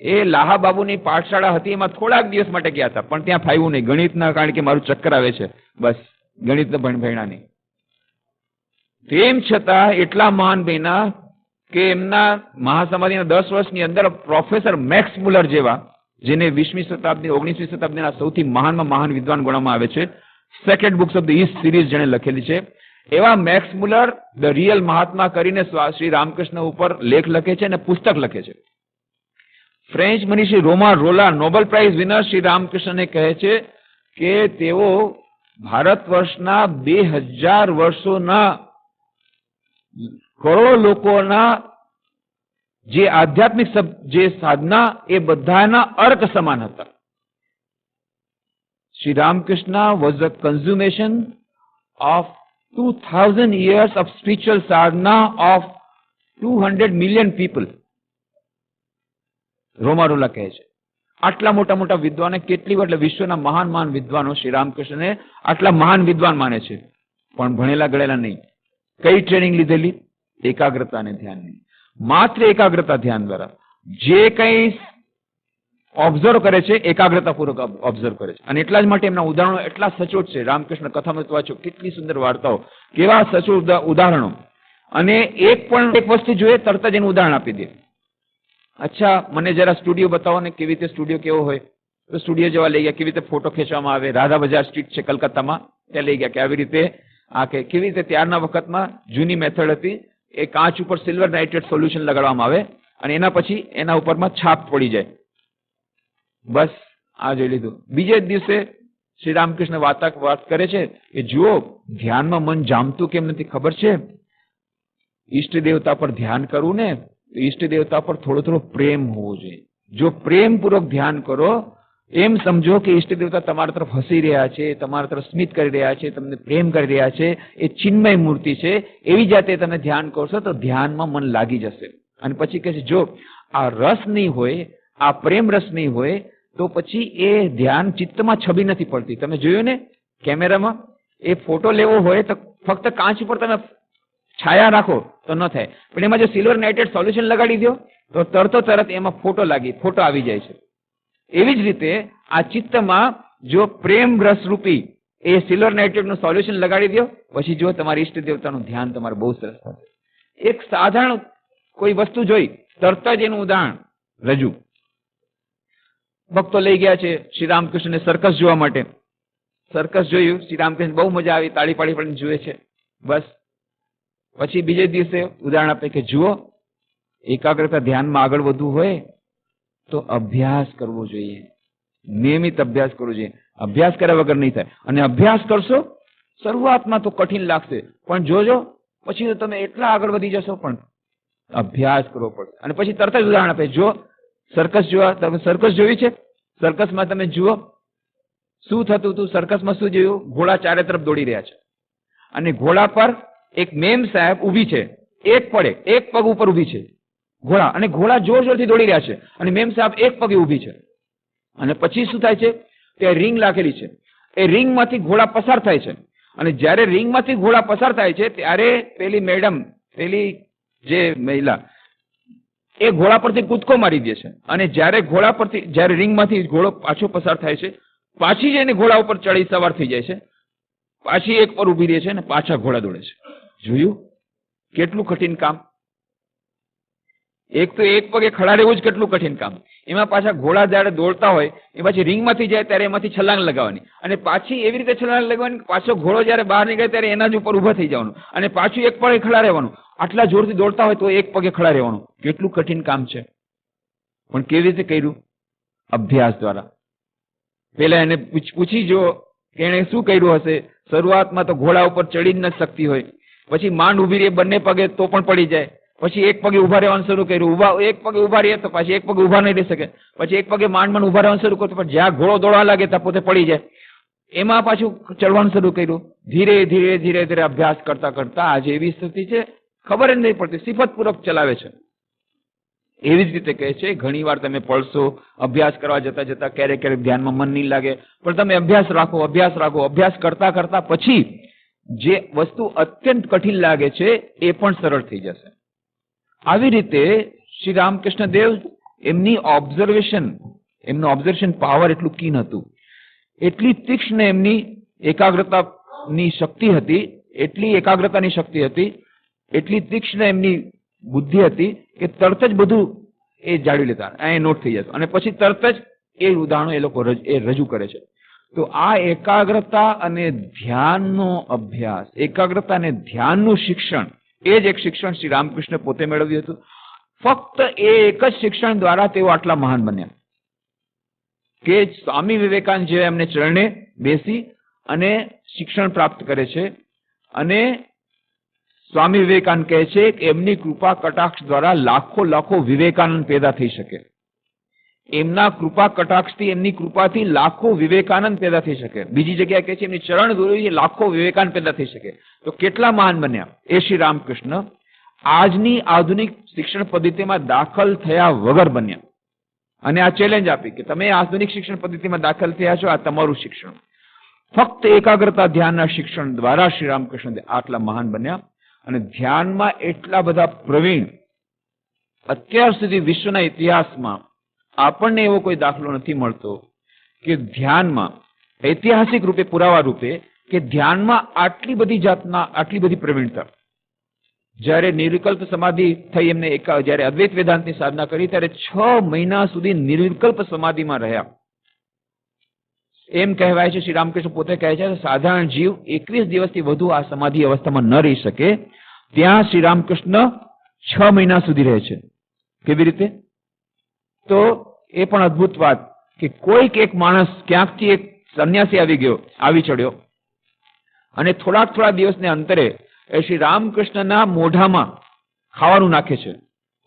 એ લાહાબાબુની પાઠશાળા હતી, એમાં થોડાક દિવસ માટે ગયા હતા, પણ ત્યાં ફાવ્યું નહીં ગણિતના, કારણ કે મારું ચક્કર આવે છે, બસ ગણિત ભણ્યા નહીં. તેમ છતાં એટલા મહાન બન્યા કે એમના મહાસમાધિના 10 વર્ષની અંદર પ્રોફેસર મેક્સ મુલર જેવા, જેને 20મી શતાબ્દી 19મી શતાબ્દીના સૌથી મહાનમાં મહાન વિદ્વાન ગણવામાં આવે છે, sacred books of the East series જેણે લખેલી છે, એવા મેક્સ મુલર ધ રિયલ મહાત્મા કરીને શ્રી રામકૃષ્ણ ઉપર લેખ લખે છે અને પુસ્તક લખે છે. ફ્રેન્ચ મનીષી રોમા રોલા, નોબેલ પ્રાઇઝ વિનર, શ્રી રામકૃષ્ણને કહે છે કે તેઓ ભારત વર્ષના 2000 વર્ષોના કરોડો લોકોના જે આધ્યાત્મિક જે સાધના, એ બધાના અર્ક સમાન હતા. Shri Ramakrishna was the consummation of 2000 years of spiritual sadhana of 200 million people. Romain Rolland કહે છે. આટલા મોટા મોટા વિદ્વાનો, કેટલી એટલે વિશ્વના મહાન મહાન વિદ્વાનો શ્રી રામકૃષ્ણને આટલા મહાન વિદ્વાન માને છે, પણ ભણેલા ગળેલા નહીં. કઈ ટ્રેનિંગ લીધેલી? એકાગ્રતા અને ધ્યાનની. માત્ર એકાગ્રતા ધ્યાન દ્વારા જે કઈ ઓબ્ઝર્વ કરે છે, એકાગ્રતાપૂર્વક ઓબ્ઝર્વ કરે છે. અને એટલા જ માટે એમના ઉદાહરણો એટલા સચોટ છે. રામકૃષ્ણ કથામૃત વાંચો, કેટલી સુંદર વાર્તાઓ, કેવા સચોટ ઉદાહરણો. અને એક વસ્તુ જોઈએ, તરત જ એનું ઉદાહરણ આપી દે. અચ્છા, મને જરા સ્ટુડિયો બતાવો ને, કેવી રીતે સ્ટુડિયો કેવો હોય. તો સ્ટુડિયો જેવા લઈ ગયા, કેવી રીતે ફોટો ખેંચવામાં આવે. રાધા બજાર સ્ટ્રીટ છે કલકત્તામાં, ત્યાં લઈ ગયા કે આવી રીતે આ કે કેવી રીતે ત્યારના વખતમાં જૂની મેથડ હતી, એ કાચ ઉપર સિલ્વર નાઇટ્રેટ સોલ્યુશન લગાડવામાં આવે અને એના પછી એના ઉપરમાં છાપ પડી જાય. બસ આ જોઈ લીધું. બીજે જ દિવસે શ્રી રામકૃષ્ણ વાત કરે છે કે જુઓ, ધ્યાનમાં મન જામતું કેમ નથી ખબર છે? ઈષ્ટ દેવતા પર ધ્યાન કરવું ને, તો ઈષ્ટ દેવતા પર થોડો થોડો પ્રેમ હોવો જોઈએ. જો પ્રેમપૂર્વક ધ્યાન કરો, એમ સમજો કે ઈષ્ટ દેવતા તમારા તરફ હસી રહ્યા છે, તમારા તરફ સ્મિત કરી રહ્યા છે, તમને પ્રેમ કરી રહ્યા છે, એ ચિન્મય મૂર્તિ છે. એવી જાતે તમે ધ્યાન કરશો તો ધ્યાનમાં મન લાગી જશે. અને પછી કહે છે, જો આ રસ નહીં હોય, આ પ્રેમ રસ નહીં હોય, તો પછી એ ધ્યાન ચિત્તમાં છબી નથી પડતી. તમે જોયું ને કેમેરામાં, એ ફોટો લેવો હોય તો ફક્ત કાચ ઉપર તમે છાયા રાખો તો ન થાય, પણ એમાં જો સિલ્વર નાઇટ્રેટ સોલ્યુશન લગાડી દો તો તરત એમાં ફોટો આવી જાય છે. એવી જ રીતે આ ચિત્તમાં જો પ્રેમ રસ રૂપી એ સિલ્વર નાઇટ્રેટનું સોલ્યુશન લગાડી દો, પછી જો તમારી ઈષ્ટ દેવતાનું ધ્યાન તમારે બહુ સરસ થશે. એક સાધારણ કોઈ વસ્તુ જોઈ તરત જ એનું ઉદાહરણ રજૂ. ભક્તો લઈ ગયા છે શ્રી રામકૃષ્ણને સર્કસ જોવા માટે. સર્કસ જોયું, શ્રી રામકૃષ્ણ બહુ મજા આવી, તાળી પાડી પાડીને જુએ છે. બસ પછી બીજે દિવસે ઉદાહરણ આપે કે જુઓ, એકાગ્રતા ધ્યાનમાં આગળ વધવું હોય તો અભ્યાસ કરવો જોઈએ, નિયમિત અભ્યાસ કરવો જોઈએ. અભ્યાસ કર્યા વગર નહીં થાય. અને અભ્યાસ કરશો, શરૂઆતમાં તો કઠિન લાગશે, પણ જોજો પછી તો તમે એટલા આગળ વધી જશો. પણ અભ્યાસ કરવો પડશે. અને પછી તરત જ ઉદાહરણ આપે, જો સર્કસ જોવા, તમે સર્કસ જોઈ છે? સર્કસમાં તમે જુઓ શું થતું હતું. સર્કસમાં શું જોયું? ઘોડા ચારે તરફ દોડી રહ્યા છે અને ઘોડા પર એક મેમ સાહેબ ઊભી છે, એક પગ ઉપર ઊભી છે ઘોડા, અને ઘોડા જોર જોરથી દોડી રહ્યા છે અને મેમ સાહેબ એક પગે ઊભી છે. અને પછી શું થાય છે? ત્યાં રિંગ લાગેલી છે, એ રિંગમાંથી ઘોડા પસાર થાય છે. અને જ્યારે રિંગમાંથી ઘોડા પસાર થાય છે ત્યારે પેલી મેડમ, પેલી જે મહિલા, એ ઘોડા પરથી કૂદકો મારી દે છે. અને જ્યારે રિંગમાંથી ઘોડો પાછો પસાર થાય છે, પાછી જઈને ઘોડા ઉપર ચડી સવાર થઈ જાય છે, પાછી એક પર ઉભી રહે છે અને પાછા ઘોડા દોડે છે. જોયું કેટલું કઠિન કામ? એક તો એક પગે ખડા રહેવું જ કેટલું કઠિન કામ. એમાં પાછા ઘોડા જ્યારે દોડતા હોય એ પછી રિંગમાંથી જાય ત્યારે એમાંથી છલાંગ લગાવવાની, અને પાછી એવી રીતે છલાંગ લગાવવાની પાછો ઘોડો જ્યારે બહાર નીકળે ત્યારે એના જ ઉપર ઉભા થઈ જવાનું, અને પાછું એક પગે ખડા રહેવાનું. આટલા જોરથી દોડતા હોય તો એક પગે ખડા રહેવાનું. કેટલું કઠિન કામ છે! પણ કેવી રીતે કર્યું? અભ્યાસ દ્વારા. પેલા એને પૂછી જો કે એને શું કર્યું હશે. શરૂઆતમાં તો ઘોડા ઉપર ચડી જ ન શકતી હોય, પછી માંડ ઉભી રહી બંને પગે તો પણ પડી જાય, પછી એક પગે ઉભા રહેવાનું શરૂ કર્યું, એક પગે ઉભા રહીએ તો પછી એક પગે ઉભા નહીં રહી શકે, પછી એક પગે માંડ ઉભા રહેવાનું શરૂ કર્યું, પણ જ્યાં ઘોડો દોડવા લાગે ત્યાં પોતે પડી જાય. એમાં પાછું ચડવાનું શરૂ કર્યું. ધીરે ધીરે ધીરે ધીરે અભ્યાસ કરતા કરતા આજે એવી સ્થિતિ છે ખબર જ નહીં પડતી, સિફતપૂર્વક ચલાવે છે. એવી જ રીતે કહે છે, ઘણી વાર તમે પડશો, અભ્યાસ કરવા જતા જતા ક્યારેક ક્યારેક ધ્યાનમાં મન નહીં લાગે, પણ તમે અભ્યાસ રાખો, અભ્યાસ રાખો. અભ્યાસ કરતા કરતા પછી જે વસ્તુ અત્યંત કઠિન લાગે છે એ પણ સરળ થઈ જશે. આવી રીતે શ્રી રામકૃષ્ણ દેવ, એમનું ઓબ્ઝર્વેશન પાવર એટલું કીન હતું, એટલી તીક્ષ્ણ એમની એકાગ્રતાની શક્તિ હતી, એટલી તીક્ષ્ણ એમની બુદ્ધિ હતી કે તરત જ બધું એ જાળવી લેતા, એ નોટ થઈ જતું, અને પછી તરત જ એ ઉદાહરણો એ લોકો રજૂ કરે છે. તો આ એકાગ્રતા અને ધ્યાનનો અભ્યાસ, એકાગ્રતા અને ધ્યાનનું શિક્ષણ, એ જ એક શિક્ષણ શ્રી રામકૃષ્ણ પોતે મેળવ્યું હતું. ફક્ત એ એક જ શિક્ષણ દ્વારા તેઓ આટલા મહાન બન્યા કે સ્વામી વિવેકાનંદ જે એમને ચરણે બેસી અને શિક્ષણ પ્રાપ્ત કરે છે, અને સ્વામી વિવેકાનંદ કહે છે કે એમની કૃપા કટાક્ષ દ્વારા લાખો લાખો વિવેકાનંદ પેદા થઈ શકે. એમના કૃપા કટાક્ષથી, એમની કૃપાથી લાખો વિવેકાનંદ પેદા થઈ શકે. બીજી જગ્યાએ કહે છે એમની ચરણ ધૂળથી લાખો વિવેકાનંદ પેદા થઈ શકે. તો કેટલા મહાન બન્યા એ શ્રી રામકૃષ્ણ આજની આધુનિક શિક્ષણ પદ્ધતિમાં દાખલ થયા વગર બન્યા. અને આ ચેલેન્જ આપી કે તમે આધુનિક શિક્ષણ પદ્ધતિમાં દાખલ થયા છો, આ તમારું શિક્ષણ. ફક્ત એકાગ્રતા ધ્યાનના શિક્ષણ દ્વારા શ્રી રામકૃષ્ણ આટલા મહાન બન્યા. અને ધ્યાનમાં એટલા બધા પ્રવીણ, અત્યાર સુધી વિશ્વના ઇતિહાસમાં આપણને એવો કોઈ દાખલો નથી મળતો કે ધ્યાનમાં ઐતિહાસિક રૂપે, પુરાવા રૂપે, કે ધ્યાનમાં આટલી બધી પ્રવીણતા. જ્યારે નિર્વિકલ્પ સમાધિ થઈ એમને, જ્યારે અદ્વૈત વેદાંતની સાધના કરી ત્યારે 6 મહિના સુધી નિર્વિકલ્પ સમાધિમાં રહ્યા. એમ કહેવાય છે, શ્રી રામકૃષ્ણ પોતે કહે છે, સાધારણ જીવ 21 દિવસથી વધુ આ સમાધિ અવસ્થામાં ન રહી શકે, ત્યાં શ્રી રામકૃષ્ણ 6 મહિના સુધી રહે છે. કેવી રીતે? તો એ પણ અદ્ભુત વાત કે કોઈક એક માણસ ક્યાંકથી, એક સંન્યાસી આવી ચડ્યો અને થોડા દિવસને અંતરે એ શ્રી રામકૃષ્ણના મોઢામાં ખાવાનું નાખે છે.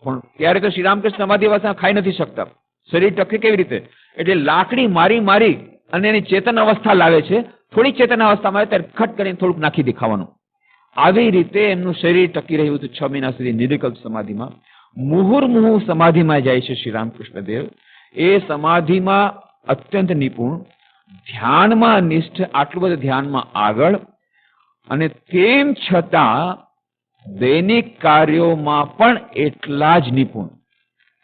પણ ત્યારે તો શ્રી રામકૃષ્ણ સમાધિ અવસ્થામાં ખાઈ નથી શકતા, શરીર ટકે કેવી રીતે? એટલે લાકડી મારી અને એની ચેતન અવસ્થા લાવે છે. થોડી ચેતન અવસ્થામાં આવે ત્યારે ખટ કરીને થોડુંક નાખી દે ખાવાનું. આવી રીતે એમનું શરીર ટકી રહ્યું હતું 6 મહિના સુધી નિર્વિકલ્પ સમાધિમાં. મુહુર્મુહુ સમાધિમાં જાય છે શ્રી રામકૃષ્ણ દેવ. એ સમાધિમાં અત્યંત નિપુણ, ધ્યાનમાં નિષ્ઠ, આટલું બધું ધ્યાનમાં આગળ, અને તેમ છતાં દૈનિક કાર્યોમાં પણ એટલા જ નિપુણ.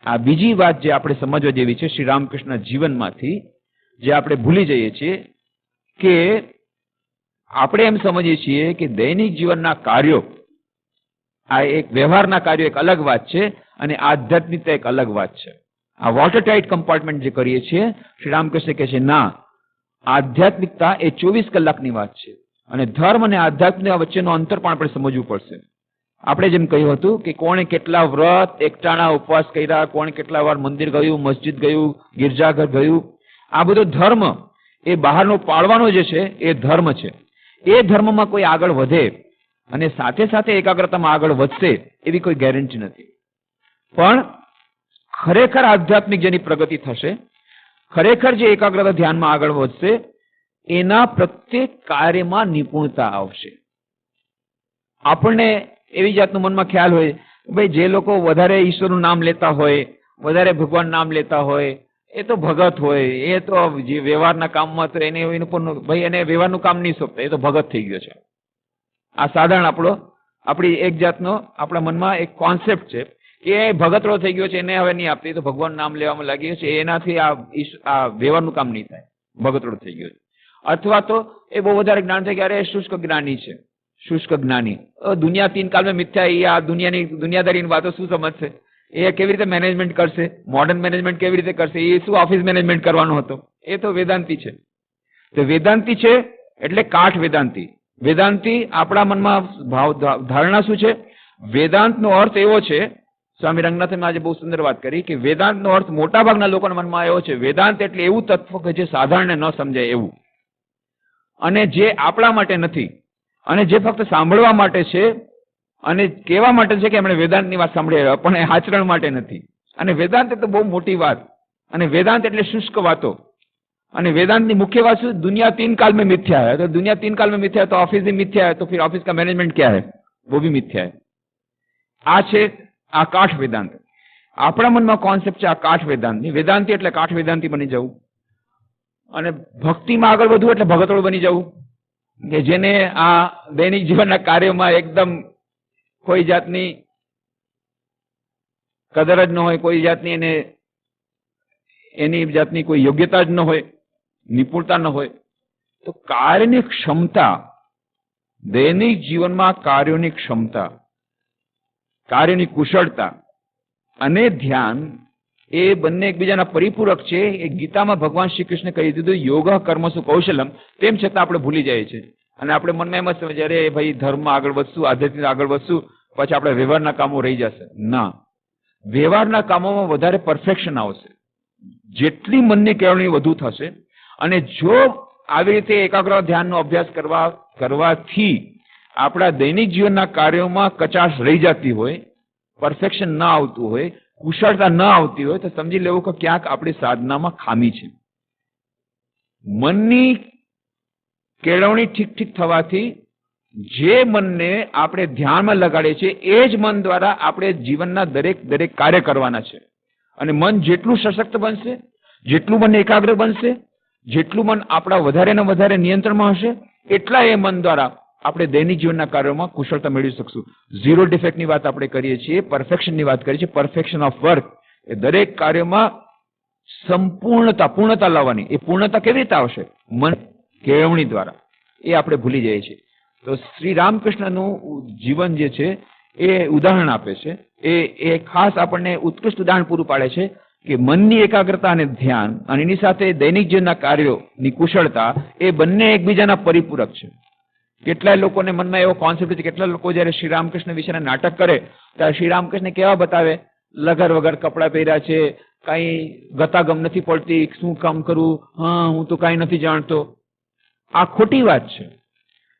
આ બીજી વાત જે આપણે સમજવા જેવી છે શ્રી રામકૃષ્ણ જીવનમાંથી, જે આપણે ભૂલી જઈએ છીએ કે આપણે એમ સમજીએ છીએ કે દૈનિક જીવનના કાર્યો, આ એક વ્યવહારના કાર્યો એક અલગ વાત છે, અને આધ્યાત્મિકતા એક અલગ વાત છે. આ વોટર ટાઇટ કમ્પાર્ટમેન્ટ જે કરીએ છીએ, શ્રી રામકૃષ્ણ કહે છે ના, આધ્યાત્મિકતા એ 24 કલાકની વાત છે અને ધર્મ અને આધ્યાત્મિકતા વચ્ચેનો અંતર પણ આપણે સમજવું પડશે. આપણે જેમ કહ્યું હતું કે કોણે કેટલા વ્રત એકટાણા ઉપવાસ કર્યા, કોણે કેટલા વાર મંદિર ગયું, મસ્જિદ ગયું, ગિરજાઘર ગયું, આ બધો ધર્મ એ બહારનો પાળવાનો જે છે એ ધર્મ છે. એ ધર્મમાં કોઈ આગળ વધે અને સાથે સાથે એકાગ્રતામાં આગળ વધશે એવી કોઈ ગેરંટી નથી. પણ ખરેખર આધ્યાત્મિક જેની પ્રગતિ થશે, ખરેખર જે એકાગ્રતા ધ્યાનમાં આગળ વધશે, એના પ્રત્યેક કાર્યમાં નિપુણતા આવશે. આપણને એવી જાતનું મનમાં ખ્યાલ હોય ભાઈ જે લોકો વધારે ઈશ્વરનું નામ લેતા હોય, વધારે ભગવાન નામ લેતા હોય, એ તો ભગત હોય, એ તો જે વ્યવહારના કામમાં તો એને ભાઈ એને વ્યવહારનું કામ નહીં સોંપતા, એ તો ભગત થઈ ગયો છે. આ સાધારણ આપણી એક જાતનો આપણા મનમાં એક કોન્સેપ્ટ છે કે એ ભગતડો થઈ ગયો છે, એને હવે નહીં આપતી, તો ભગવાન નામ લેવામાં લાગી ગયો છે, એનાથી આ વ્યવહારનું કામ નહીં થાય, ભગતડો થઈ ગયો છે. અથવા તો એ બહુ વધારે જ્ઞાન થાય કે અરે શુષ્ક જ્ઞાની છે, શુષ્ક જ્ઞાની, દુનિયા 3 કાલ में મિથ્યા, એ આ દુનિયાદારીની વાતો શું સમજશે, એ કેવી રીતે મેનેજમેન્ટ કરશે, મોડર્ન મેનેજમેન્ટ કેવી રીતે કરશે, એ શું ઓફિસ મેનેજમેન્ટ કરવાનો હતો, એ તો વેદાંતી છે. તો વેદાંતી છે એટલે કાઠ વેદાંતી. વેદાંતી આપણા મનમાં ધારણા શું છે? વેદાંતનો અર્થ એવો છે, સ્વામી રંગનાથે આજે બહુ સુંદર વાત કરી કે વેદાંતનો અર્થ મોટાભાગના લોકોના મનમાં એવો છે, વેદાંત એટલે એવું તત્વ કે જે સાધારણને ન સમજાય એવું, અને જે આપણા માટે નથી, અને જે ફક્ત સાંભળવા માટે છે અને કહેવા માટે છે કે એમણે વેદાંતની વાત સાંભળી, પણ એ આચરણ માટે નથી. અને વેદાંત એટલે બહુ મોટી વાત, અને વેદાંત એટલે શુષ્ક વાતો. અને વેદાंत की मुख्य बात है दुनिया 3 काल में मिथ्या है, तो दुनिया 3 काल में मिथ्या है तो ऑफिस भी मिथ्या है, तो फिर ऑफिस का मैनेजमेंट क्या है, वो भी मिथ्या है. आ छे आ काठ वेदांत. આપણા મનમાં કોન્સેપ્ટ છે આ કાઠ વેદાંતની. વેદાંતી એટલે કાઠ વેદાંતી બની જવું, અને ભક્તિમાં આગળ વધવું એટલે ભગતોળ બની જવું, કે જેને આ દૈનિક જીવનના કાર્યોમાં એકદમ કોઈ જાતની કદર જ ન હોય, કોઈ જાતની એની જાતની કોઈ યોગ્યતા જ ન હોય, નિપુણતા ન હોય. તો કાર્યની ક્ષમતા, દૈનિક જીવનમાં કાર્યોની ક્ષમતા, કાર્યની કુશળતા અને ધ્યાન એ બંને એકબીજાના પરિપૂરક છે. એ ગીતામાં ભગવાન શ્રી કૃષ્ણ કહી દીધું યોગ કર્મસુ કૌશલમ. તેમ છતાં આપણે ભૂલી જઈએ છીએ અને આપણે મનમાં એમ જ સમજીએ અરે ભાઈ ધર્મમાં આગળ વધશું, આધ્યાત્મિક આગળ વધશું, પછી આપણે વ્યવહારના કામો રહી જશે. ના, વ્યવહારના કામોમાં વધારે પરફેક્શન આવશે જેટલી મનની કેળવણી વધુ થશે. અને જો આવી રીતે એકાગ્ર ધ્યાનનો અભ્યાસ કરવાથી આપણા દૈનિક જીવનના કાર્યોમાં કચાશ રહી જતી હોય, પરફેક્શન ન આવતું હોય, કુશળતા ન આવતી હોય, તો સમજી લેવું કે ક્યાંક આપણી સાધનામાં ખામી છે. મનની કેળવણી ઠીક ઠીક થવાથી જે મનને આપણે ધ્યાનમાં લગાડીએ છીએ એ જ મન દ્વારા આપણે જીવનના દરેક કાર્ય કરવાના છે. અને મન જેટલું સશક્ત બનશે, જેટલું મન એકાગ્ર બનશે, જેટલું મન આપણા વધારે ને વધારે નિયંત્રણમાં હશે, એટલા એ મન દ્વારા આપણે દૈનિક જીવનના કાર્યોમાં કુશળતા મેળવી શકશું. ઝીરો ડિફેક્ટની વાત આપણે કરીએ છીએ, પરફેક્શનની વાત કરીએ છીએ. પરફેક્શન ઓફ વર્ક, એ દરેક કાર્યમાં પૂર્ણતા લાવવાની. એ પૂર્ણતા કેવી રીતે આવશે? મન કેળવણી દ્વારા. એ આપણે ભૂલી જઈએ છીએ. તો શ્રી રામકૃષ્ણનું જીવન જે છે એ ઉદાહરણ આપે છે. એ ખાસ આપણને ઉત્કૃષ્ટ ઉદાહરણ પૂરું પાડે છે કે મનની એકાગ્રતા અને ધ્યાન અને એની સાથે દૈનિક જીવનના કાર્યોની કુશળતા એ બંને એકબીજાના પરિપૂરક છે. કેટલાય લોકોને મનમાં એવો કોન્સેપ્ટ છે, કેટલા લોકો જયારે શ્રી રામકૃષ્ણ વિશેના નાટક કરે ત્યારે શ્રી રામકૃષ્ણ કેવા બતાવે, લગર વગર કપડા પહેર્યા છે, કઈ ગતાગમ નથી પડતી, શું કામ કરું, હા હું તો કઈ નથી જાણતો. આ ખોટી વાત છે.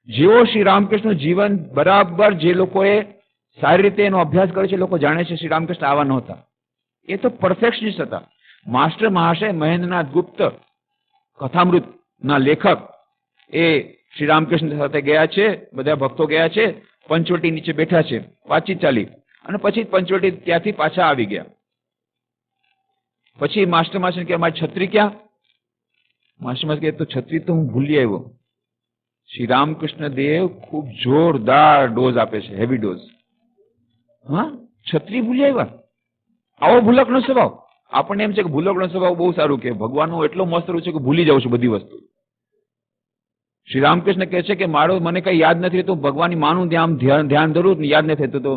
જેવો શ્રી રામકૃષ્ણનું જીવન બરાબર જે લોકોએ સારી રીતે એનો અભ્યાસ કર્યો છે, લોકો જાણે છે શ્રી રામકૃષ્ણ આવા નહોતા. એ તો પરફેક્શનિસ્ટ હતા. માસ્ટર મહાશય મહેન્દ્રનાથ ગુપ્ત કથામૃત ના લેખક એ શ્રી રામકૃષ્ણ સાથે ગયા છે, બધા ભક્તો ગયા છે, પંચવટી નીચે બેઠા છે, વાતચીત ચાલી, અને પછી પંચવટી ત્યાંથી પાછા આવી ગયા. પછી માસ્ટર માસ્ટર કે અમારી છત્રી ક્યાં? માસ્ટર માસ્ટર કે તો છત્રી તો હું ભૂલી આવ્યો. શ્રી રામકૃષ્ણ દેવ ખૂબ જોરદાર ડોઝ આપે છે, હેવી ડોઝ. હા, છત્રી ભૂલી આવ્યા? આવો ભૂલકનો સ્વભાવ. આપણને એમ છે કે ભૂલકનો સ્વભાવ બહુ સારું, કે ભગવાનનું એટલો મસ્ત છે કે ભૂલી જાઉં છું બધી વસ્તુ. શ્રી રામકૃષ્ણ કહે છે કે મને કઈ યાદ નથી રહેતું, ભગવાનની માનું ધ્યાન ધરું યાદ નથી થતું, તો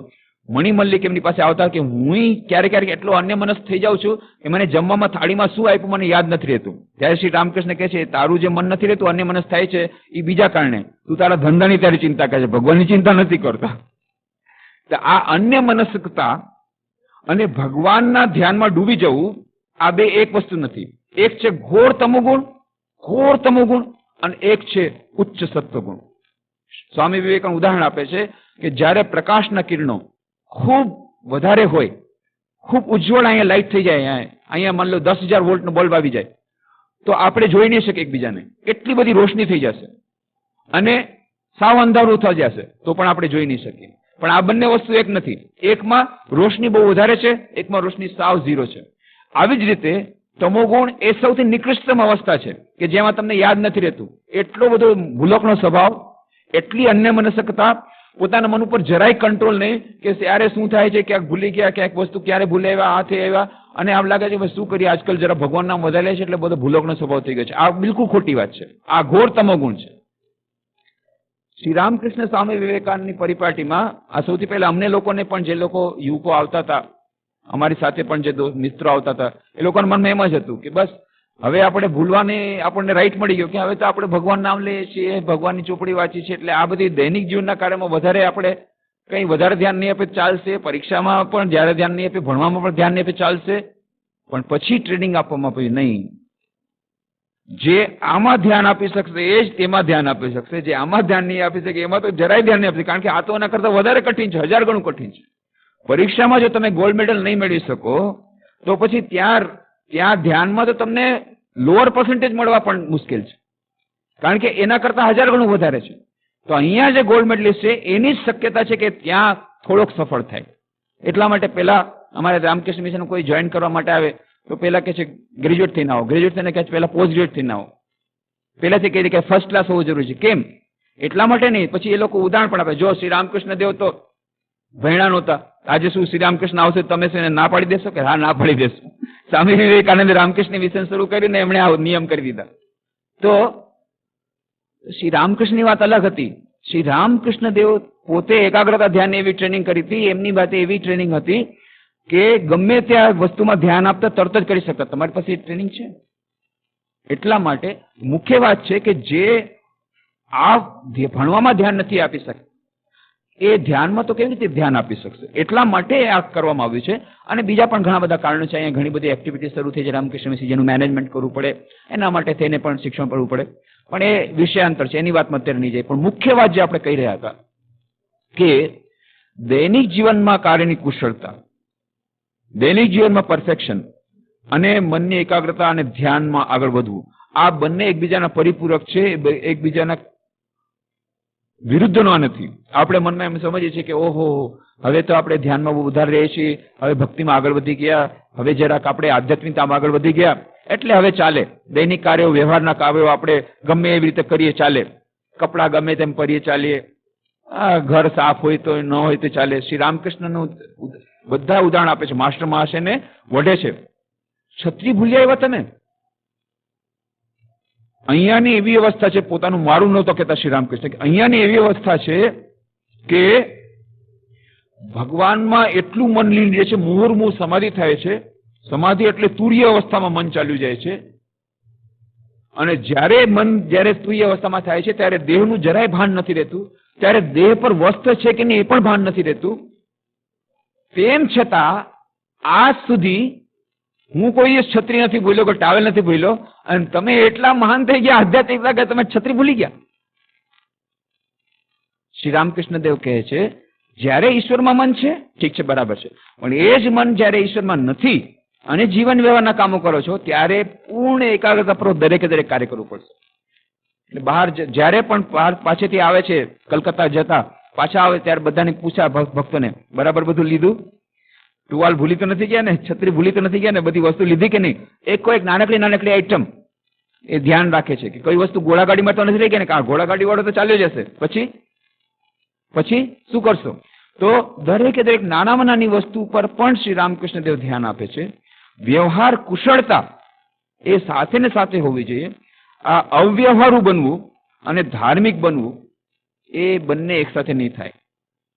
મણિ મલ્લિક એમની પાસે આવતા કે હું ક્યારેક ક્યારેક એટલો અન્યમનસ્ક થઈ જાઉં છું કે મને જમવામાં થાળીમાં શું આપ્યું મને યાદ નથી રહેતું. ત્યારે શ્રી રામકૃષ્ણ કહે છે તારું જે મન નથી રહેતું, અન્યમનસ્ક થાય છે એ બીજા કારણે, તું તારા ધંધાની તારી ચિંતા કરે છે, ભગવાનની ચિંતા નથી કરતા. તો આ અન્યમનસ્કતા અને ભગવાનના ધ્યાનમાં ડૂબી જવું, આ બે એક વસ્તુ નથી. એક છે ઘોર તમોગુણ અને એક છે ઉચ્ચ સત્વગુણ. સ્વામી વિવેકાનંદ ઉદાહરણ આપે છે કે જ્યારે પ્રકાશના કિરણો ખૂબ વધારે હોય, ખૂબ ઉજ્જવળ અહીંયા લાઈટ થઈ જાય, અહીંયા માની લો 10,000 વોલ્ટનો બલ્બ આવી જાય તો આપણે જોઈ નહીં શકીએ એકબીજાને, એટલી બધી રોશની થઈ જશે. અને સાવ અંધારું થઈ જશે તો પણ આપણે જોઈ નહીં શકીએ. પણ આ બંને વસ્તુ એક નથી. એકમાં રોશની બહુ વધારે છે, એકમાં રોશની સાવ ઝીરો છે. આવી જ રીતે તમોગુણ એ સૌથી નિકૃષ્ટતમ અવસ્થા છે કે જેમાં તમને યાદ નથી રહેતું. એટલો બધો ભૂલકનો સ્વભાવ, એટલી અન્યમનસ્કતા, પોતાના મન ઉપર જરાય કંટ્રોલ નહીં કે ત્યારે શું થાય છે, ક્યાંક ભૂલી ગયા, ક્યાંક વસ્તુ ક્યારે ભૂલે આવ્યા, આ થઈ આવ્યા, અને આમ લાગે છે કે શું કરીએ, આજકાલ જરા ભગવાન નામ વધારે છે એટલે બધો ભૂલકનો સ્વભાવ થઈ ગયો છે. આ બિલકુલ ખોટી વાત છે. આ ઘોર તમોગુણ છે. શ્રી રામકૃષ્ણ સ્વામી વિવેકાનંદની પરિપાટીમાં આ સૌથી પહેલા અમને લોકોને પણ, જે લોકો યુવકો આવતા હતા, અમારી સાથે પણ જે મિત્રો આવતા હતા, એ લોકોના મનમાં એમ જ હતું કે બસ હવે આપણે ભૂલવાની આપણને રાઈટ મળી ગયો કે હવે તો આપણે ભગવાન નામ લઈએ છીએ, ભગવાનની ચોપડી વાંચી છે, એટલે આ બધી દૈનિક જીવનના કાર્યમાં વધારે આપણે કંઈ વધારે ધ્યાન નહીં આપે ચાલશે, પરીક્ષામાં પણ જ્યારે ધ્યાન નહીં આપે, ભણવામાં પણ ધ્યાન નહીં આપે ચાલશે. પણ પછી ટ્રેનિંગ આપવામાં આવ્યું નહીં. જે આમાં ધ્યાન આપી શકશે એ જ તેમાં ધ્યાન આપી શકશે, જે આમાં ધ્યાન નહીં આપી શકે એમાં તો જરાય ધ્યાન નહીં આપશે, કારણ કે આ તો એના કરતાં વધારે કઠિન છે, 1000 ગણું કઠિન છે. પરીક્ષામાં જો તમે ગોલ્ડ મેડલ નહીં મેળવી શકો તો પછી ત્યાં ધ્યાનમાં તો તમને લોઅર પર્સન્ટેજ મળવા પણ મુશ્કેલ છે, કારણ કે એના કરતાં 1000 ગણું વધારે છે. તો અહીંયા જે ગોલ્ડ મેડલિસ્ટ છે એની જ શક્યતા છે કે ત્યાં થોડોક સફળ થાય. એટલા માટે પહેલા અમારે રામકૃષ્ણ મિશન કોઈ જોઈન કરવા માટે આવે તો પહેલા કહે છે ગ્રેજ્યુએટ થઈને આવો, ગ્રેજ્યુએટ થઈને કહે છે પહેલા પોસ્ટ ગ્રેજ્યુએટ થઈને આવો, પહેલાથી કહી દે કે ફર્સ્ટ ક્લાસ હોવું જરૂરી છે. કેમ? એટલા માટે નહીં. પછી એ લોકો ઉદાહરણ પણ આપે, જો શ્રી રામકૃષ્ણ દેવ તો ભણ્યા નહોતા, આજે શું શ્રી રામકૃષ્ણ આવશે તમે શું એને ના પાડી દેશો કે હા ના પાડી દેશો? સ્વામી વિવેકાનંદે રામકૃષ્ણ મિશન શરૂ કર્યું ને એમણે આ નિયમ કરી દીધા. તો શ્રી રામકૃષ્ણની વાત અલગ હતી. શ્રી રામકૃષ્ણ દેવ પોતે એકાગ્રતા ધ્યાન એવી ટ્રેનિંગ કરી હતી, એમની વાત એવી ટ્રેનિંગ હતી કે ગમે ત્યાં વસ્તુમાં ધ્યાન આપતા તરત જ કરી શકતા. તમારી પાસે ટ્રેનિંગ છે. એટલા માટે મુખ્ય વાત છે કે જે આ ભણવામાં ધ્યાન નથી આપી શકતા એ ધ્યાનમાં તો કેવી રીતે ધ્યાન આપી શકશે? એટલા માટે આ કરવામાં આવ્યું છે. અને બીજા પણ ઘણા બધા કારણો છે. અહીંયા ઘણી બધી એક્ટિવિટી શરૂ થઈ છે રામકૃષ્ણ મિશન, જેનું મેનેજમેન્ટ કરવું પડે, એના માટે થઈને પણ શિક્ષણ પડવું પડે. પણ એ વિષયાંતર છે, એની વાતમાં અત્યારે નહીં જાય. પણ મુખ્ય વાત જે આપણે કહી રહ્યા હતા કે દૈનિક જીવનમાં કાર્યની કુશળતા, દૈનિક જીવનમાં પરફેક્શન અને મનની એકાગ્રતા અને ધ્યાનમાં આગળ વધવું, આ બંને એકબીજાના પરિપૂરક છે, એકબીજાના વિરુદ્ધનો નથી. આપણે મનમાં એમ સમજીએ છીએ કે ઓહો હવે તો આપણે ધ્યાનમાં બહુ વધારે રહીએ છીએ, હવે ભક્તિમાં આગળ વધી ગયા, હવે જરાક આપણે આધ્યાત્મિકતામાં આગળ વધી ગયા, એટલે હવે ચાલે દૈનિક કાર્યો, વ્યવહારના કાર્યો આપણે ગમે એવી રીતે કરીએ ચાલે, કપડાં ગમે તેમ કરીએ ચાલીએ, ઘર સાફ હોય તો ન હોય તો ચાલે. શ્રી રામકૃષ્ણનું બધા ઉદાહરણ આપે છે. માસ્ટર મહાશયને વઢે છે, છત્રી ભૂલી આવ્યા તમે? અહીંયાની એવી અવસ્થા છે, પોતાનું મારું નહોતો કહેતા શ્રી રામકૃષ્ણ, અહીંયાની એવી અવસ્થા છે કે ભગવાનમાં એટલું મન લીન રહે છે, મુહુર્મુહ સમાધિ થાય છે. સમાધિ એટલે તુર્ય અવસ્થામાં મન ચાલ્યું જાય છે. અને જ્યારે તુર્ય અવસ્થામાં થાય છે ત્યારે દેહનું જરાય ભાન નથી રહેતું, ત્યારે દેહ પર વસ્ત્ર છે કે નહીં એ પણ ભાન નથી રહેતું. તેમ છતાં આજ સુધી હું કોઈ છત્રી નથી ભૂલ્યો, કોઈ ટાવેલ નથી ભૂલ્યો, અને તમે એટલા મહાન થઈ ગયા આધ્યાત્મિકતા કે તમે છત્રી ભૂલી ગયા. શ્રી રામકૃષ્ણ દેવ કહે છે જ્યારે ઈશ્વરમાં મન છે ઠીક છે, બરાબર છે, પણ એ જ મન જ્યારે ઈશ્વરમાં નથી અને જીવન વ્યવહારના કામો કરો છો ત્યારે પૂર્ણ એકાગ્રતાપૂર્વક દરેકે દરેક કાર્ય કરવું પડશે. એટલે બહાર જ્યારે પણ પાછેથી આવે છે, કલકત્તા જતા પાછા આવે ત્યારે બધાને પૂછા ભક્તોને, બરાબર બધું લીધું? ટુવાલ ભૂલી તો નથી ગયા ને? છત્રી ભૂલી તો નથી ગયા ને? બધી વસ્તુ લીધી કે નહીં? એક કોઈ નાનકડી આઈટમ એ ધ્યાન રાખે છે કે કોઈ વસ્તુ ઘોડાગાડીમાં તો નથી રહી ગયા ને? કારણ ઘોડાગાડી વાળો તો ચાલ્યો જશે, પછી શું કરશો? તો દરેકે દરેક નાનામાં નાની વસ્તુ પર પણ શ્રી રામકૃષ્ણ દેવ ધ્યાન આપે છે. વ્યવહાર કુશળતા એ સાથે ને સાથે હોવી જોઈએ. આ અવ્યવહારુ બનવું અને ધાર્મિક બનવું એ બંને એક સાથે નહીં થાય.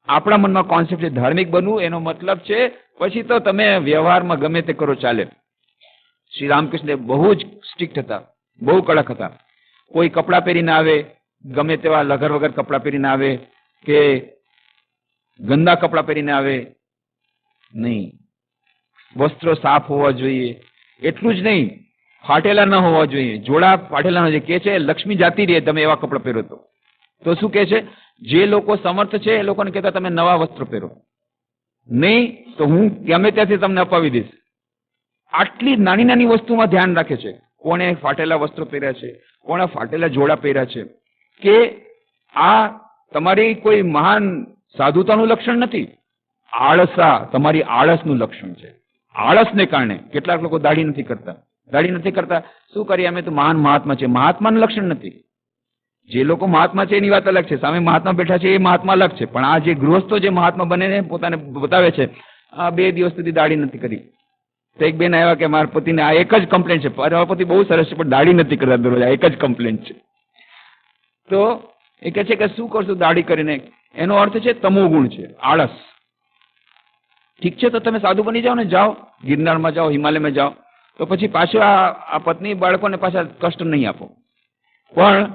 આપણા મનમાં કોન્સેપ્ટ છે ધાર્મિક બનવું, એનો મતલબ છે પછી તો તમે વ્યવહારમાં ગમે તે કરો ચાલે. શ્રી રામકૃષ્ણ બહુ જ સ્ટ્રિક્ટ હતા, બહુ કડક હતા. કોઈ કપડાં પહેરીને આવે, ગમે તેવા લગર વગર કપડાં પહેરીને આવે કે ગંદા કપડાં પહેરીને આવે નહીં. વસ્ત્રો સાફ હોવા જોઈએ. એટલું જ નહીં, ફાટેલા ન હોવા જોઈએ, જોડા ફાટેલા ન જોઈએ. કે છે લક્ષ્મી જાતી રહે તમે એવા કપડાં પહેરો તો શું કે છે, જે લોકો સમર્થ છે એ લોકોને કહેતા તમે નવા વસ્ત્રો પહેરો, નહીં તો હું ગમે ત્યાંથી તમને અપાવી દઈશ. આટલી નાની નાની વસ્તુમાં ધ્યાન રાખે છે. કોણે ફાટેલા વસ્ત્રો પહેર્યા છે, કોણે ફાટેલા જોડા પહેર્યા છે, કે આ તમારી કોઈ મહાન સાધુતાનું લક્ષણ નથી, આળસા તમારી આળસનું લક્ષણ છે. આળસને કારણે કેટલાક લોકો દાઢી નથી કરતા. શું કરીએ, અમે તો મહાન મહાત્મા છે. મહાત્માનું લક્ષણ નથી. જે લોકો મહાત્મા છે એની વાત અલગ છે, સામે મહાત્મા બેઠા છે એ મહાત્મા અલગ છે. પણ આ જે ગૃહસ્થો જે મહાત્મા બને પોતાને બતાવે છે, આ 2 દિવસ સુધી દાઢી નથી કરી. તો એક બેન આવ્યા કે મારા પતિને આ એક જ કમ્પ્લેન્ટ છે, મારા પતિ બહુ સરસ છે પણ દાઢી નથી કરતા દરરોજ, આ એક જ કમ્પ્લેન્ટ છે. તો એ કહે છે કે શું કરશું દાઢી કરીને? એનો અર્થ છે તમોગુણ છે, આળસ. ઠીક છે, તો તમે સાધુ બની જાઓ ને, જાઓ ગિરનારમાં જાઓ, હિમાલયમાં જાઓ, તો પછી પાછું આ પત્ની બાળકોને પાછા કષ્ટ નહીં આપો. પણ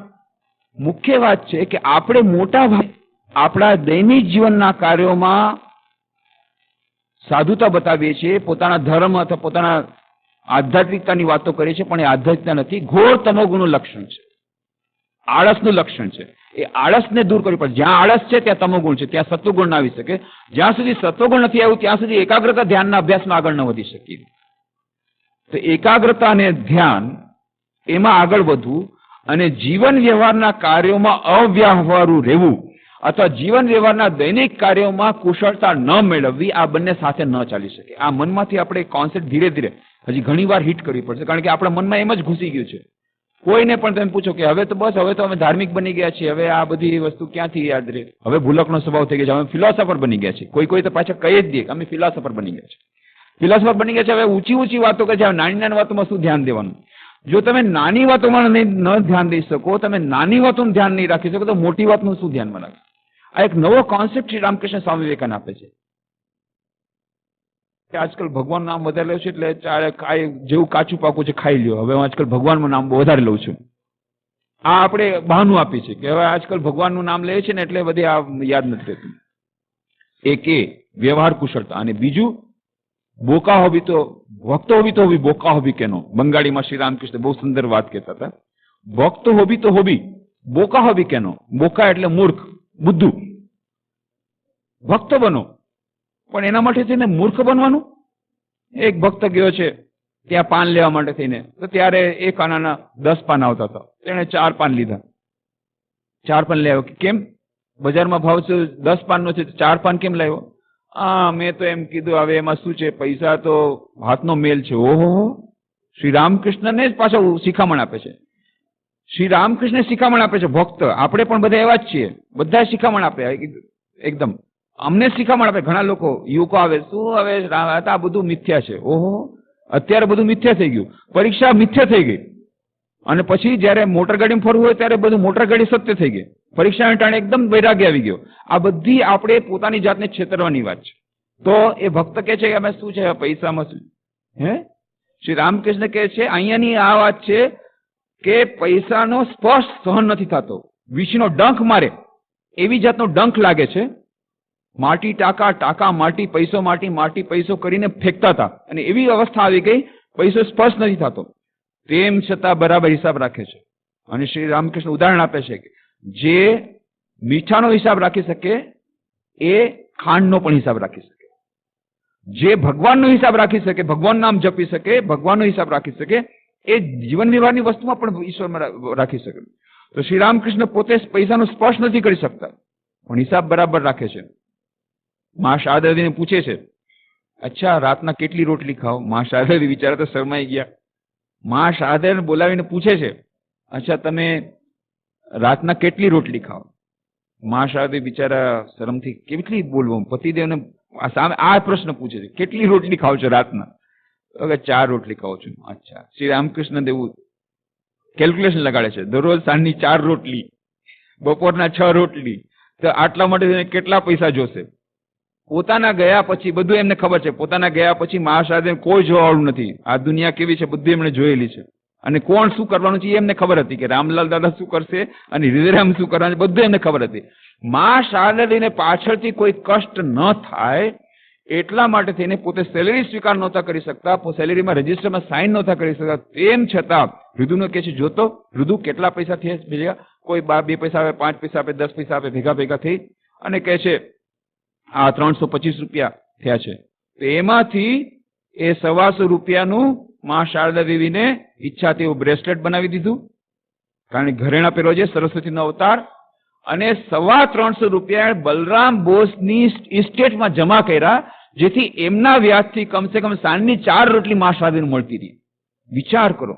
મુખ્ય વાત છે કે આપણે મોટા ભાગે આપણા દૈનિક જીવનના કાર્યોમાં સાધુતા બતાવીએ છીએ, પોતાના ધર્મ અથવા પોતાના આધ્યાત્મિકતાની વાતો કરીએ છીએ, પણ એ આધ્યાત્મિકતા નથી, ઘોર તમોગુણનું લક્ષણ છે, આળસનું લક્ષણ છે. એ આળસને દૂર કરવી પડે. જ્યાં આળસ છે ત્યાં તમોગુણ છે, ત્યાં સત્વગુણ ના આવી શકે. જ્યાં સુધી સત્વગુણ નથી આવ્યું ત્યાં સુધી એકાગ્રતા ધ્યાનના અભ્યાસમાં આગળ ન વધી શકીએ. તો એકાગ્રતા અને ધ્યાન એમાં આગળ વધવું અને જીવન વ્યવહારના કાર્યોમાં અવ્યવહારુ રહેવું અથવા જીવન વ્યવહારના દૈનિક કાર્યોમાં કુશળતા ન મેળવવી, આ બંને સાથે ન ચાલી શકે. આ મનમાંથી આપણે કોન્સેપ્ટ ધીરે ધીરે હજી ઘણી વાર હિટ કરવી પડશે, કારણ કે આપણા મનમાં એમ જ ઘૂસી ગયું છે. કોઈને પણ તમે પૂછો કે હવે તો બસ, હવે તો અમે ધાર્મિક બની ગયા છીએ, હવે આ બધી વસ્તુ ક્યાંથી યાદ રહે, હવે ભૂલકનો સ્વભાવ થઈ ગયો છે, અમે ફિલોસોફર બની ગયા છીએ. કોઈ તો પાછા કહી જ દે કે અમે ફિલોસોફર બની ગયા છે, ફિલોસોફર બની ગયા છે. હવે ઊંચી વાતો કરે છે, નાની નાની વાતોમાં શું ધ્યાન દેવાનું? જો તમે નાની વાતોમાં ન ધ્યાન દઈ શકો, તમે નાની વાતોનું ધ્યાન નહીં રાખી શકો, તો મોટી વાતનું શું ધ્યાનમાં રાખો? આ એક નવો કોન્સેપ્ટ શ્રી રામકૃષ્ણ સ્વામી વિવેકાનંદ આપે છે કે આજકાલ ભગવાનનું નામ વધારે લેવું છે એટલે ચાલે ખાય, જેવું કાચું પાકું છે ખાઈ લ્યો. હવે આજકાલ ભગવાનનું નામ વધારે લઉં છું. આ આપણે બહાનું આપી છે કે હવે આજકાલ ભગવાનનું નામ લે છે ને એટલે બધી આ યાદ નથી રહેતું. એક એ વ્યવહાર કુશળતા, અને બીજું બોકા હોવી તો ભક્ત હોવી તો હોવી, બોકા હોવી કેનો. બંગાળીમાં શ્રી રામકૃષ્ણ બહુ સુંદર વાત કહેતા હતા. ભક્ત હોવી તો હોવી, બોકા હોવી કેનો. બોકા એટલે મૂર્ખ, બુદ્ધુ. ભક્ત બનો, પણ એના માટે થઈને મૂર્ખ બનવાનું? એક ભક્ત ગયો છે ત્યાં પાન લેવા માટે થઈને, તો ત્યારે એક આનાના 10 પાન આવતા હતા, તેણે 4 પાન લીધા. 4 પાન લઈ આવ્યો. કેમ? બજારમાં ભાવ છે 10 પાનનો છે, 4 પાન કેમ લાવ્યો? મેં તો એમ કીધું હવે એમાં શું છે, પૈસા તો હાથનો મેલ છે. ઓહો, શ્રી રામકૃષ્ણને જ પાછા શિખામણ આપે છે. શ્રી રામકૃષ્ણ શિખામણ આપે છે. ભક્ત આપણે પણ બધા એવા જ છીએ, બધા શિખામણ આપે. એકદમ અમને શિખામણ આપે. ઘણા લોકો યુવકો આવે, શું હવે આ બધું મિથ્યા છે. ઓહો, અત્યારે બધું મિથ્યા થઈ ગયું, પરીક્ષા મિથ્યા થઈ ગઈ. અને પછી જયારે મોટરગાડીમાં ફરવું હોય ત્યારે બધું મોટરગાડી સત્ય થઈ ગઈ, પરીક્ષાના ટાણે એકદમ વૈરાગ્ય આવી ગયો. આ બધી આપણે પોતાની જાતને છેતરવાની વાત છે. તો એ ભક્ત કહે છે કે અમે શું છે પૈસામાં શું? શ્રી રામકૃષ્ણ કહે છે અહીંયાની આ વાત છે કે પૈસાનો સ્પર્શ સહન નથી થતો. વિષનો ડંખ મારે એવી જાતનો ડંખ લાગે છે. માટી ટાંકા, ટાંકા માટી, પૈસો માટી, માટી પૈસો કરીને ફેંકતા હતા, અને એવી અવસ્થા આવી ગઈ પૈસો સ્પર્શ નથી થતો. તેમ છતાં બરાબર હિસાબ રાખે છે. અને શ્રી રામકૃષ્ણ ઉદાહરણ આપે છે કે જે મીઠાનો હિસાબ રાખી શકે એ ખાંડનો પણ હિસાબ રાખી શકે. જે ભગવાનનો હિસાબ રાખી શકે, ભગવાન નામ જપી શકે, ભગવાનનો હિસાબ રાખી શકે, એ જીવન વ્યવહારની વસ્તુમાં પણ ઈશ્વરમાં રાખી શકે. તો શ્રી રામકૃષ્ણ પોતે પૈસાનો સ્પર્શ નથી કરી શકતા, પણ હિસાબ બરાબર રાખે છે. મા શારદાદેવીને પૂછે છે, અચ્છા રાતના કેટલી રોટલી ખાઓ? મા શારદાદેવી વિચારા તો શરમાઈ ગયા. મા શારદાને બોલાવીને પૂછે છે, અચ્છા તમે રાતના કેટલી રોટલી ખાઓ? મા શારદાદેવી બિચારા શરમથી કેટલી બોલવું, પતિદેવને સામે આ પ્રશ્ન પૂછે છે, કેટલી રોટલી ખાવ છો રાતના? 4 રોટલી ખાઉં છું. અચ્છા. શ્રી રામકૃષ્ણ દેવું કેલ્ક્યુલેશન લગાડે છે, દરરોજ સાંજની 4 રોટલી, બપોરના 6 રોટલી, તો આટલા માટે એને કેટલા પૈસા જોશે. પોતાના ગયા પછી બધું એમને ખબર છે. પોતાના ગયા પછી મહાશારદે કોઈ જોવાવાળું નથી. આ દુનિયા કેવી છે બધું એમણે જોયેલી છે. અને કોણ શું કરવાનું છે એ એમને ખબર હતી, કે રામલાલ દાદા શું કરશે અને હૃદયરામ શું કરવાનું છે બધું એમને ખબર હતી. મહાશારદાને પાછળથી કોઈ કષ્ટ ન થાય એટલા માટે થઈને પોતે સેલેરી સ્વીકાર નહોતા કરી શકતા, સેલેરીમાં રજિસ્ટરમાં સાઇન નહોતા કરી શકતા. તેમ છતાં ઋદુનો કહે છે, જોતો ઋદુ કેટલા પૈસા થયા ભેગા, કોઈ 2 પૈસા આપે, 5 પૈસા આપે, 10 પૈસા આપે, ભેગા થઈ અને કહે છે આ 325 રૂપિયા થયા છે. તો એમાંથી એ 125 રૂપિયાનું માં શારદા દેવીને ઈચ્છાથી એવું બ્રેસલેટ બનાવી દીધું, કારણ કે ઘરેણા પહેરવા છે, સરસ્વતીનો અવતાર. અને 325 રૂપિયા બલરામ બોસની ઇસ્ટેટમાં જમા કર્યા, જેથી એમના વ્યાજથી કમસે કમ સાંજની 4 રોટલી માં શારદાને મળતી હતી. વિચાર કરો.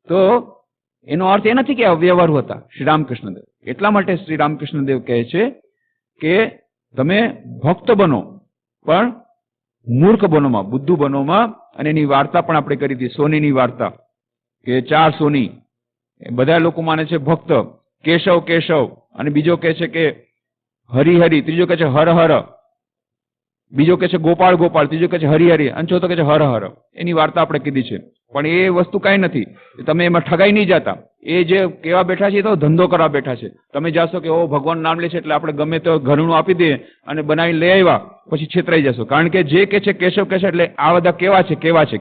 તો એનો અર્થ એ નથી કે અવ્યવહારુ હતા શ્રી રામકૃષ્ણદેવ. એટલા માટે શ્રી રામકૃષ્ણદેવ કહે છે કે તમે ભક્ત બનો પણ મૂર્ખ બનોમાં, બુદ્ધુ બનોમાં. અને એની વાર્તા પણ આપણે કરી હતી, સોનીની વાર્તા, કે 4 સોની. બધા લોકો માને છે ભક્ત, કેશવ કેશવ, અને બીજો કહે છે કે હરિ હરિ, ત્રીજો કહે છે હર હર, બીજો કહે છે ગોપાળ ગોપાળ, ત્રીજો કહે છે હરિ હરિ, અને ચોથો કહે છે હર હર. એની વાર્તા આપણે કીધી છે. પણ એ વસ્તુ કાંઈ નથી, તમે એમાં ઠગાઈ નહીં જતા. એ જે કેવા બેઠા છે તો ધંધો કરવા બેઠા છે. તમે જાશો કે ઓ ભગવાન નામ લે છે એટલે આપણે ગમે તો ઘરનું આપી દઈએ અને બનાવી લઈ આવ્યા, પછી છેતરાઈ જશો. કારણ કે જે કે છે કેશવ કેશવ એટલે આ બધા કેવા છે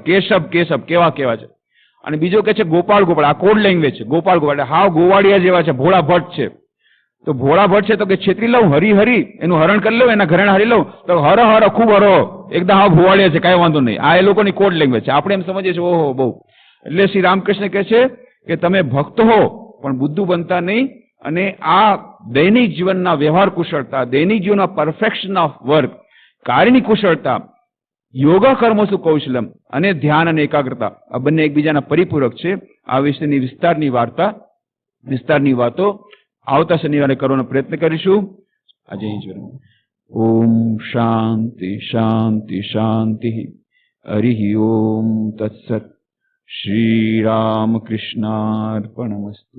કેશવ કેશવ કેવા છે. અને બીજો કે છે ગોપાળ ગોપાળ, આ કોડ લેંગ્વેજ છે. ગોપાળ ગોપાળ એટલે હાવ ગોવાળિયા જેવા છે, ભોળા ભટ્ટ છે. તો ભોળા ભટ્ટ છે તો કે છેતરી લઉં, હરી હરી એનું હરણ કરી લઉં, એના ઘરેણા હરી લઉં, તો હર હર ખૂબ હરો, એકદમ હાવ ભોવાળિયા છે, કાંઈ વાંધો નહીં. આ એ લોકોની કોડ લેંગ્વેજ છે. આપણે એમ સમજીએ છીએ ઓહો બહુ. એટલે શ્રી રામકૃષ્ણ કહે છે કે તમે ભક્ત હો પણ બુદ્ધુ બનતા નહીં. અને આ દૈનિક જીવનના વ્યવહાર કુશળતા, દૈનિક જીવનના પરફેક્શન ઓફ વર્ક, કાર્યની કુશળતા, યોગા કર્મસુ કૌશલમ અને ધ્યાન અને એકાગ્રતા, આ બંને એકબીજાના પરિપૂરક છે. આ વિશેની વિસ્તારની વાતો આવતા શનિવારે કરવાનો પ્રયત્ન કરીશું. આજે અહીં જ. ઓમ શાંતિ શાંતિ શાંતિ. હરિ ઓમ તત્સત. શ્રી રામકૃષ્ણાર્પણમસ્તુ.